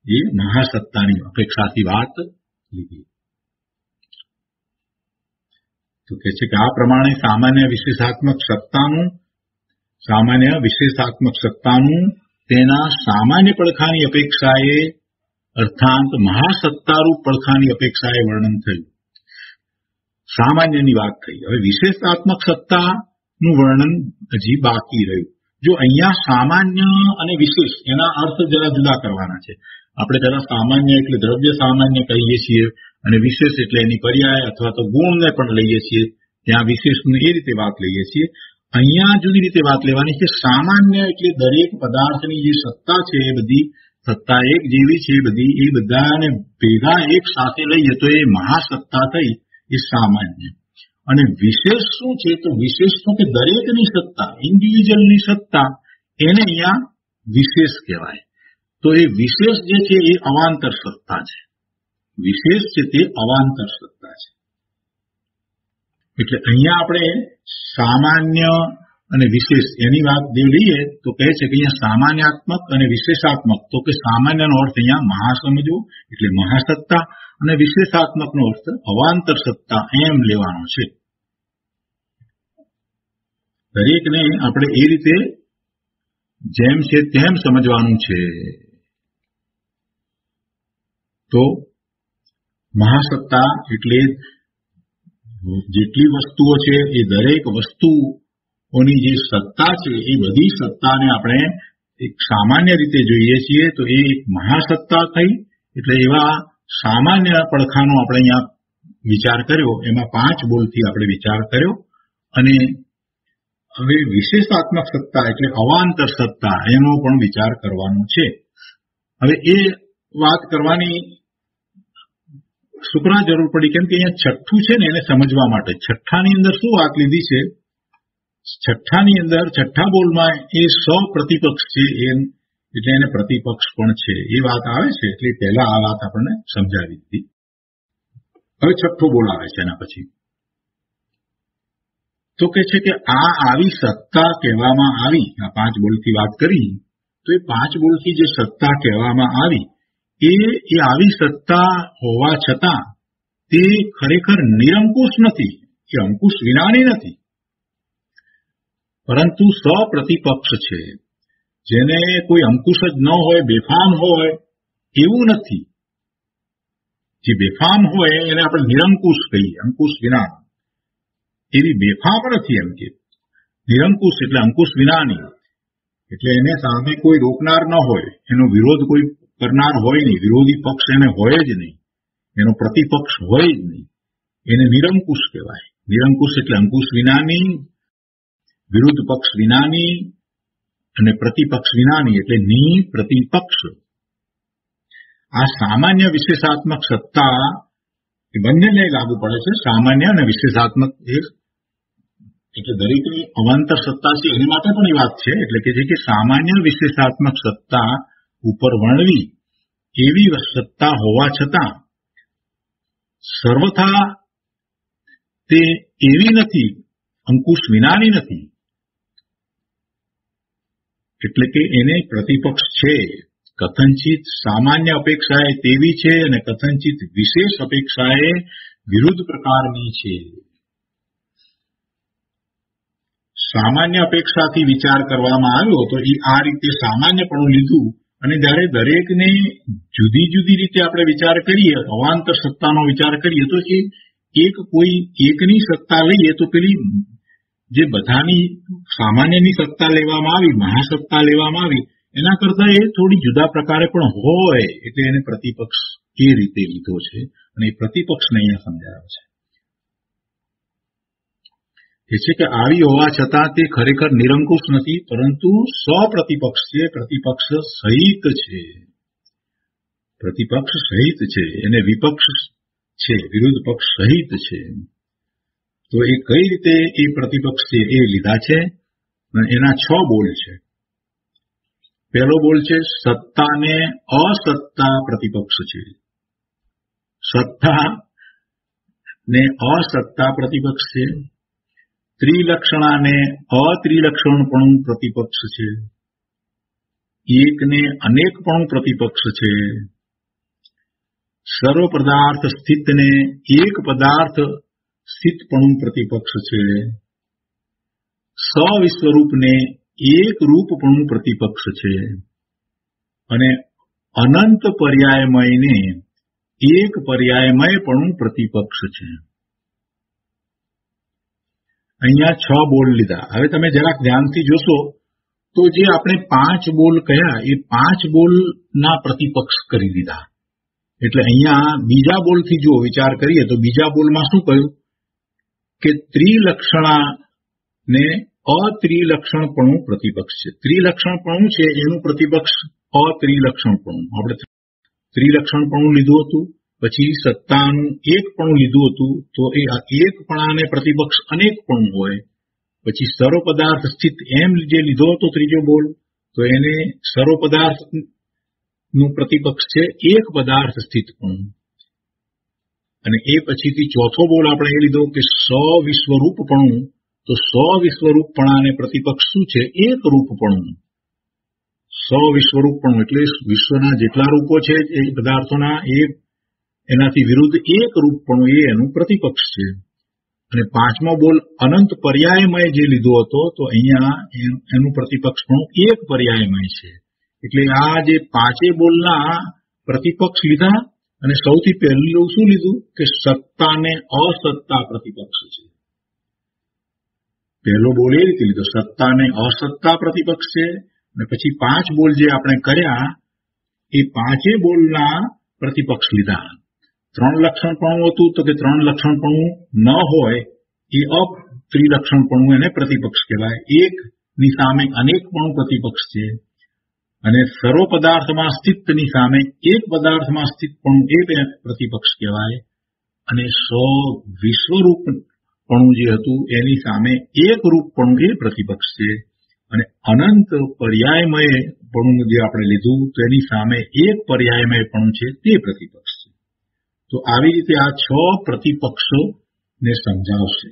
એ મહાસત્તાની અપેક્ષાથી વાત લીધી. તો કે છે કે આ પ્રમાણે સામાન્ય વિશેષાત્મક સત્તાનું તેના સામાન્ય પડખાની અપેક્ષાએ અર્થાત મહાસત્તારૂપ પડખાની અપેક્ષાએ વર્ણન થયું. સામાન્યની વાત થઈ. હવે વિશેષાત્મક સત્તાનું વર્ણન હજી બાકી રહ્યું. જો અહીંયા સામાન્ય અને વિશેષ એના અર્થ જરા જુદા કરવાના છે. આપણે પહેલા સામાન્ય એટલે દ્રવ્ય સામાન્ય કહીએ છીએ અને વિશેષ એટલે એની પર્યાય અથવા તો ગુણને પણ લઈએ છીએ. ત્યાં વિશેષની એ રીતે વાત લઈએ છીએ. અહીંયા જુદી રીતે વાત લેવાની છે. સામાન્ય એટલે દરેક પદાર્થની જે સત્તા છે એ બધી સત્તા એક જેવી છે, બધી એ બધાને ભેગા એક સાથે લઈએ તો એ મહાસત્તા થઈ, એ સામાન્ય. અને વિશેષ શું છે? તો વિશેષ શું કે દરેકની સત્તા, ઇન્ડિવિજ્યુઅલની સત્તા, એને અહીંયા વિશેષ કહેવાય. તો એ વિશેષ જે છે એ અવાંતર સત્તા છે. વિશેષ છે તે અવાંતર સત્તા છે. એટલે અહીંયા આપણે સામાન્ય અને વિશેષ એની વાત જે લઈએ તો કહે છે કે અહીંયા સામાન્યાત્મક અને વિશેષાત્મક, તો કે સામાન્યનો અર્થ અહીંયા મહા સમજવો એટલે મહાસત્તા અને વિશેષાત્મકનો અર્થ અવાંતર સત્તા એમ લેવાનો છે. દરેકને આપણે એ રીતે જેમ છે તેમ સમજવાનું છે. તો મહાસત્તા એટલે જેટલી વસ્તુઓ છે એ દરેક વસ્તુઓની જે સત્તા છે એ બધી સત્તાને આપણે એક સામાન્ય રીતે જોઈએ છીએ તો એ એક મહાસત્તા થઈ. એટલે એવા સામાન્ય પડખાનો આપણે અહીંયા વિચાર કર્યો, એમાં 5 બોલથી આપણે વિચાર કર્યો. અને હવે વિશેષાત્મક સત્તા એટલે અવાંતર સત્તા એનો પણ વિચાર કરવાનો છે. હવે એ વાત કરવાની શુક્રા જરૂર પડી, કેમ કે અહીંયા છઠ્ઠું છે ને એને સમજવા માટે. છઠ્ઠાની અંદર શું વાત લીધી છે? છઠ્ઠાની અંદર છઠ્ઠા બોલમાં એ પ્રતિપક્ષ છે, એટલે એને પ્રતિપક્ષ પણ છે એ વાત આવે છે. એટલે પહેલા આ વાત આપણને સમજાવી દીધી. હવે છઠ્ઠો બોલ આવે છે એના પછી. તો કે છે કે આ આવી સત્તા કહેવામાં આવી. આ 5 બોલથી વાત કરી તો એ 5 બોલથી જે સત્તા કહેવામાં આવી એ આવી સત્તા હોવા છતાં તે ખરેખર નિરંકુશ નથી, એ અંકુશ વિનાની નથી, પરંતુ સપ્રતિપક્ષ છે. જેને કોઈ અંકુશ જ ન હોય, બેફામ હોય એવું નથી. જે બેફામ હોય એને આપણે નિરંકુશ કહીએ, અંકુશ વિના. એવી બેફામ નથી. એમ કે નિરંકુશ એટલે અંકુશ વિનાની, એટલે એને સામે કોઈ રોકનાર ન હોય, એનો વિરોધ કોઈ કરનાર હોય નહીં, વિરોધી પક્ષ એને હોય જ નહીં, એનો પ્રતિપક્ષ હોય જ નહીં. એને નિરંકુશ કહેવાય. નિરંકુશ એટલે અંકુશ વિનાની, વિરુદ્ધ પક્ષ વિનાની અને પ્રતિપક્ષ વિનાની એટલે નિપ્રતિપક્ષ. આ સામાન્ય વિશેષાત્મક સત્તા એ બંનેને લાગુ પડે છે. સામાન્ય અને વિશેષાત્મક એટલે દરેકની અવાંતર સત્તા છે એની માટે પણ એ વાત છે. એટલે કે જે કે સામાન્ય વિશેષાત્મક સત્તા ઉપર વર્ણવી એવી સત્તા હોવા છતાં સર્વથા તે એવી નથી, અંકુશ વિનાની નથી. એટલે કે એને પ્રતિપક્ષ છે. કથનચિત સામાન્ય અપેક્ષાએ તેવી છે અને કથનચિત વિશેષ અપેક્ષાએ વિરુદ્ધ પ્રકારની છે. સામાન્ય અપેક્ષાથી વિચાર કરવામાં આવ્યો તો એ આ રીતે સામાન્યપણું લીધું, અને જ્યારે દરેકને જુદી જુદી રીતે આપણે વિચાર કરીએ, અવાંતર સત્તાનો વિચાર કરીએ, તો એ કોઈ એકની સત્તા લઈએ તો પેલી જે બધાની સામાન્યની સત્તા લેવામાં આવી, મહાસત્તા લેવામાં આવી, એના કરતા એ થોડી જુદા પ્રકારે પણ હોય, એટલે એને પ્રતિપક્ષ એ રીતે લીધો છે. અને એ પ્રતિપક્ષને અહીંયા સમજાવે છે. એ છે કે આવી હોવા છતાં તે ખરેખર નિરંકુશ નથી, પરંતુ સ્વપ્રતિપક્ષ છે, પ્રતિપક્ષ સહિત છે. પ્રતિપક્ષ સહિત છે, એને વિપક્ષ છે, વિરુદ્ધ પક્ષ સહિત છે. તો એ કઈ રીતે એ પ્રતિપક્ષ છે એ લીધા છે. એના 6 બોલ છે. પહેલો બોલ છે સત્તા ને અસત્તા પ્રતિપક્ષ છે. સત્તા ને અસત્તા પ્રતિપક્ષ છે. ત્રિલક્ષણાને અત્રિલક્ષણપણું પ્રતિપક્ષ છે. એકને અનેકપણું પ્રતિપક્ષ છે. સર્વ પદાર્થ સ્થિતને એક પદાર્થ સ્થિતપણું પ્રતિપક્ષ છે. સવિશ્વરૂપને એક રૂપપણું પ્રતિપક્ષ છે. અને અનંત પર્યાયમયને એક પર્યાયમયપણું પ્રતિપક્ષ છે. અહીંયા 6 બોલ લીધા. હવે તમે જરાક ધ્યાનથી જોશો તો જે આપણે 5 બોલ કહ્યા એ 5 બોલના પ્રતિપક્ષ કરી દીધા. એટલે અહીંયા બીજા બોલથી જો વિચાર કરીએ તો બીજા બોલમાં શું કહ્યું કે ત્રિલક્ષણા ને અત્રિલક્ષણપણું પ્રતિપક્ષ છે. ત્રિલક્ષણપણું છે એનું પ્રતિપક્ષ અત્રિલક્ષણપણું. આપણે ત્રિલક્ષણપણું લીધું હતું, પછી સત્તાનું એકપણું લીધું હતું, તો એ એકપણાને પ્રતિપક્ષ અનેકપણું હોય. પછી સર્વ પદાર્થ સ્થિત એમ જે લીધો હતો ત્રીજો બોલ, તો એને સર્વ પદાર્થ નું પ્રતિપક્ષ છે એક પદાર્થ સ્થિતપણું. અને એ પછીથી ચોથો બોલ આપણે એ લીધો કે સવિશ્વરૂપપણું, તો સવિશ્વરૂપપણાને પ્રતિપક્ષ શું છે? એક રૂપપણું. સવિશ્વરૂપપણું એટલે વિશ્વના જેટલા રૂપો છે એ પદાર્થોના એનાથી વિરુદ્ધ એક રૂપપણું, એ એનું પ્રતિપક્ષ છે. અને 5મો બોલ અનંત પર્યાયમય જે લીધો હતો, તો અહીંયા એનું પ્રતિપક્ષ પણ એક પર્યાયમય છે. એટલે આ જે 5 બોલના પ્રતિપક્ષ લીધા. અને સૌથી પહેલું શું લીધું કે સત્તા ને અસત્તા પ્રતિપક્ષ છે. પહેલો બોલ એ રીતે લીધો, સત્તા ને અસત્તા પ્રતિપક્ષ છે. અને પછી 5 બોલ જે આપણે કર્યા એ 5 બોલના પ્રતિપક્ષ લીધા. 3 લક્ષણપણું હતું તો કે 3 લક્ષણપણું ન હોય એ અત્રિલક્ષણપણું એને પ્રતિપક્ષ કહેવાય. એકની સામે અનેકપણું પ્રતિપક્ષ છે. અને સર્વ પદાર્થમાં સ્થિતની સામે એક પદાર્થમાં સ્થિતપણું એ પ્રતિપક્ષ કહેવાય. અને વિશ્વરૂપપણું જે હતું એની સામે એક રૂપપણું એ પ્રતિપક્ષ છે. અને અનંત પર્યાયમયપણું જે આપણે લીધું તો એની સામે એક પર્યાયમયપણું છે તે પ્રતિપક્ષ છે. તો આવી રીતે આ 6 પ્રતિપક્ષોને સમજાવશે.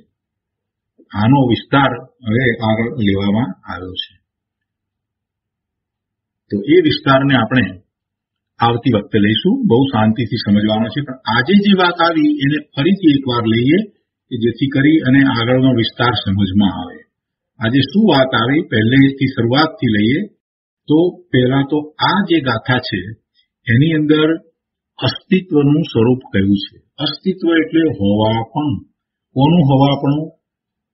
આનો વિસ્તાર હવે આગળ લેવામાં આવ્યો છે. તો એ વિસ્તારને આપણે આવતી વખતે લઈશું. બહુ શાંતિથી સમજવાનો છે. પણ આજે જે વાત આવી એને ફરીથી એકવાર લઈએ કે જેથી કરી અને આગળનો વિસ્તાર સમજમાં આવે. આજે શું વાત આવી પહેલેથી શરૂઆતથી લઈએ તો પહેલા તો આ જે ગાથા છે એની અંદર અસ્તિત્વનું સ્વરૂપ કયું છે. અસ્તિત્વ એટલે હોવાપણું. કોનું હોવાપણું?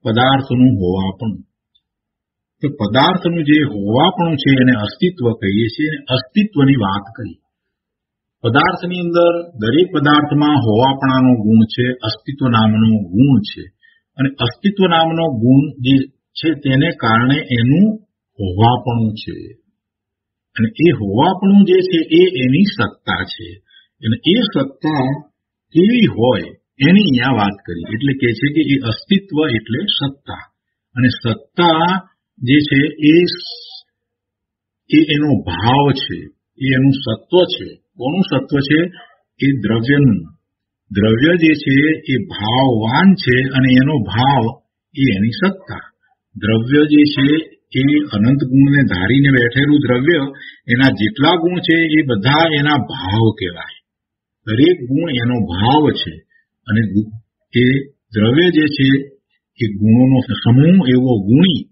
પદાર્થનું હોવાપણું. તો પદાર્થનું જે હોવાપણું છે એને અસ્તિત્વ કહીએ છીએ. અસ્તિત્વની વાત કરી. પદાર્થની અંદર દરેક પદાર્થમાં હોવાપણાનો ગુણ છે, અસ્તિત્વ નામનો ગુણ છે. અને અસ્તિત્વ નામનો ગુણ જે છે તેને કારણે એનું હોવાપણું છે. અને એ હોવાપણું જે છે એ એની સત્તા છે. અને એ સત્તા કેવી હોય એની અહીંયા વાત કરી. એટલે કે છે કે એ અસ્તિત્વ એટલે સત્તા. અને સત્તા જે છે એ એનો ભાવ છે, એ એનું સત્વ છે. કોનું સત્વ છે? એ દ્રવ્યનું. દ્રવ્ય જે છે એ ભાવવાન છે અને એનો ભાવ એ એની સત્તા. દ્રવ્ય જે છે એ અનંત ગુણને ધારીને બેઠેલું દ્રવ્ય એના જેટલા ગુણ છે એ બધા એના ભાવ કહેવાય. દરેક ગુણ એનો ભાવ છે અને એ દ્રવ્ય જે છે એ ગુણોનો સમૂહ એવો ગુણી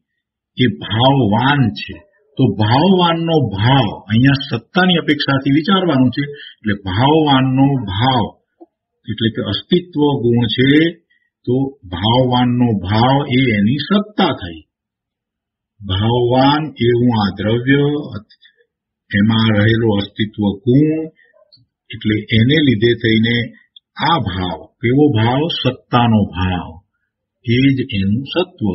એ ભાવવાન છે. તો ભાવવાનનો ભાવ અહીંયા સત્તાની અપેક્ષાથી વિચારવાનું છે. એટલે ભાવવાનનો ભાવ એટલે કે અસ્તિત્વ ગુણ છે, તો ભાવવાનનો ભાવ એ એની સત્તા થઈ. ભાવવાન એવું આ દ્રવ્ય, એમાં રહેલો અસ્તિત્વ ગુણ, એટલે એને લીધે થઈને આ ભાવ, કેવો ભાવ? સત્તાનો ભાવ. એ જ એનું સત્વ.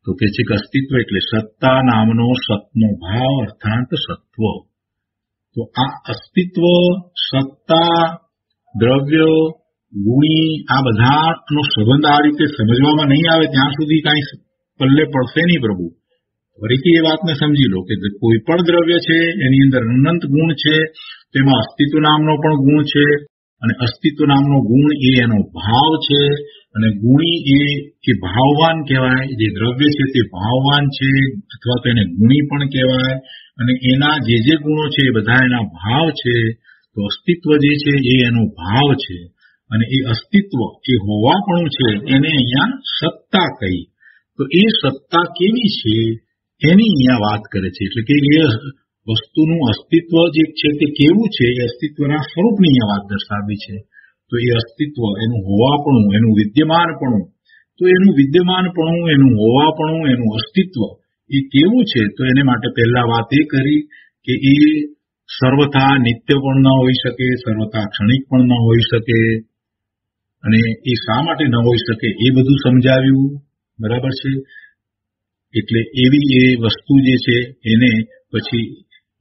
તો કે છે કે અસ્તિત્વ એટલે સત્તા નામનો સતનો ભાવ અર્થાત સત્વ. તો આ અસ્તિત્વ, સત્તા, દ્રવ્ય, ગુણી આ બધાનો સંબંધ આ રીતે સમજવામાં નહીં આવે ત્યાં સુધી કાંઈ પલ્લે પડશે નહીં પ્રભુ. ફરીથી એ વાતને સમજી લો કે કોઈ પણ દ્રવ્ય છે એની અંદર અનંત ગુણ છે, તેમાં અસ્તિત્વ નામનો પણ ગુણ છે અને અસ્તિત્વ નામનો ગુણ એ એનો ભાવ છે અને ગુણી એ ભાવવાન કહેવાય. જે દ્રવ્ય છે તે ભાવવાન છે અથવા તો એને ગુણી પણ કહેવાય અને એના જે ગુણો છે એ બધા એના ભાવ છે. તો અસ્તિત્વ જે છે એ એનો ભાવ છે અને એ અસ્તિત્વ એ હોવાપણું છે એને અહીંયા સત્તા કહી. તો એ સત્તા કેવી છે એની અહીંયા વાત કરે છે. એટલે કે એ વસ્તુનું અસ્તિત્વ જે છે તે કેવું છે એ અસ્તિત્વના સ્વરૂપની અહીંયા વાત દર્શાવી છે. તો એ અસ્તિત્વ, એનું હોવાપણું, એનું વિદ્યમાનપણું, તો એનું વિદ્યમાનપણું, એનું હોવાપણું, એનું અસ્તિત્વ એ કેવું છે? તો એને માટે પહેલા વાત એ કરી કે એ સર્વથા નિત્ય પણ ન હોઈ શકે, સર્વથા ક્ષણિક પણ ન હોઈ શકે અને એ શા માટે ન હોઈ શકે એ બધું સમજાવ્યું. બરાબર છે? એટલે એવી એ વસ્તુ જે છે એને પછી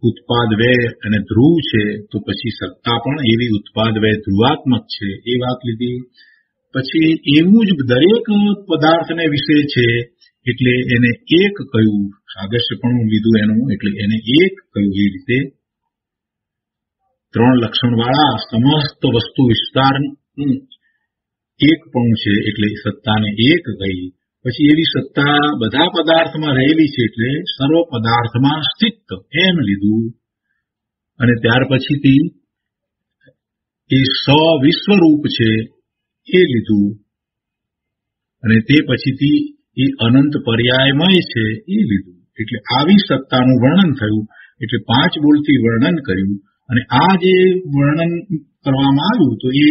ઉત્પાદ વ્યય અને ધ્રુવ છે, તો પછી સત્તા પણ એવી ઉત્પાદ વ્યય ધ્રુવાત્મક છે એ વાત લીધી. પછી એવું જ દરેક પદાર્થને વિશે છે એટલે એને એક કહ્યું. સાદૃશ્યપણું લીધું એનું, એટલે એને એક કહ્યું. એ રીતે ત્રણ લક્ષણવાળા સમસ્ત વસ્તુ વિસ્તારનું એકપણું છે એટલે સત્તાને એક કહી. પછી એવી સત્તા બધા પદાર્થમાં રહેલી છે એટલે સર્વ પદાર્થમાં સ્થિત એમ લીધું. અને ત્યાર પછીથી એ સવિશ્વરૂપ છે એ લીધું અને તે પછીથી એ અનંત પર્યાયમય છે એ લીધું. એટલે આવી સત્તાનું વર્ણન થયું. એટલે 5 બોલથી વર્ણન કર્યું અને આ જે વર્ણન કરવામાં આવ્યું તો એ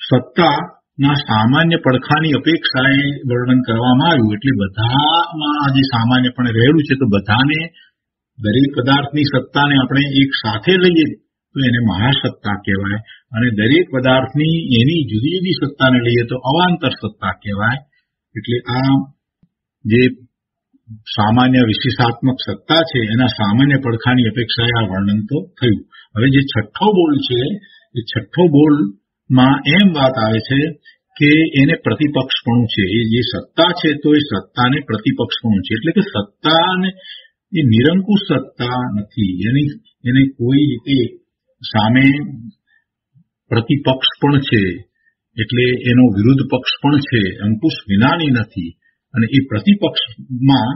સત્તાના સામાન્ય પડખાની અપેક્ષાએ વર્ણન કરવામાં આવ્યું. એટલે બધામાં જે સામાન્યપણે રહેલું છે તો બધાને, દરેક પદાર્થની સત્તાને આપણે એક સાથે લઈએ તો એને મહાસત્તા કહેવાય અને દરેક પદાર્થની એની જુદી જુદી સત્તાને લઈએ તો અવાંતર સત્તા કહેવાય. એટલે આ જે સામાન્ય વિશેષાત્મક સત્તા છે એના સામાન્ય પડખાની અપેક્ષાએ આ વર્ણન તો થયું. હવે જે છઠ્ઠો બોલ છે એ છઠ્ઠો બોલમાં એમ વાત આવે છે કે એને પ્રતિપક્ષપણું છે. એ જે સત્તા છે તો એ સત્તાને પ્રતિપક્ષપણું છે. એટલે કે સત્તાને એ નિરંકુશ સત્તા નથી, એને કોઈ રીતે સામે પ્રતિપક્ષ પણ છે, એટલે એનો વિરુદ્ધ પક્ષ પણ છે, અંકુશ વિનાની નથી. અને એ પ્રતિપક્ષમાં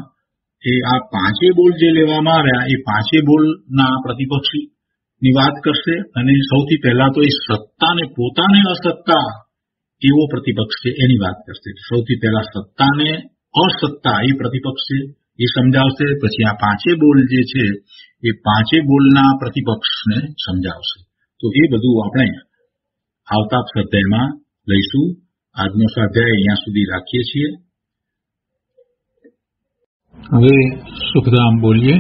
એ આ 5 બોલ જે લેવામાં આવ્યા એ 5 બોલના પ્રતિપક્ષની વાત કરશે. અને સૌથી પહેલા તો એ સત્તાને પોતાને અસત્તા એવો પ્રતિપક્ષ છે એની વાત કરશે. સૌથી પહેલા સત્તાને અસત્તા એ પ્રતિપક્ષ છે એ સમજાવશે. પછી આ 5 બોલ જે છે એ 5 બોલના પ્રતિપક્ષને સમજાવશે. તો એ બધું આપણે આવતા સ્વાધ્યાયમાં લઈશું. આજનો સ્વાધ્યાય અહીંયા સુધી રાખીએ છીએ. હવે સુખધામ બોલીએ.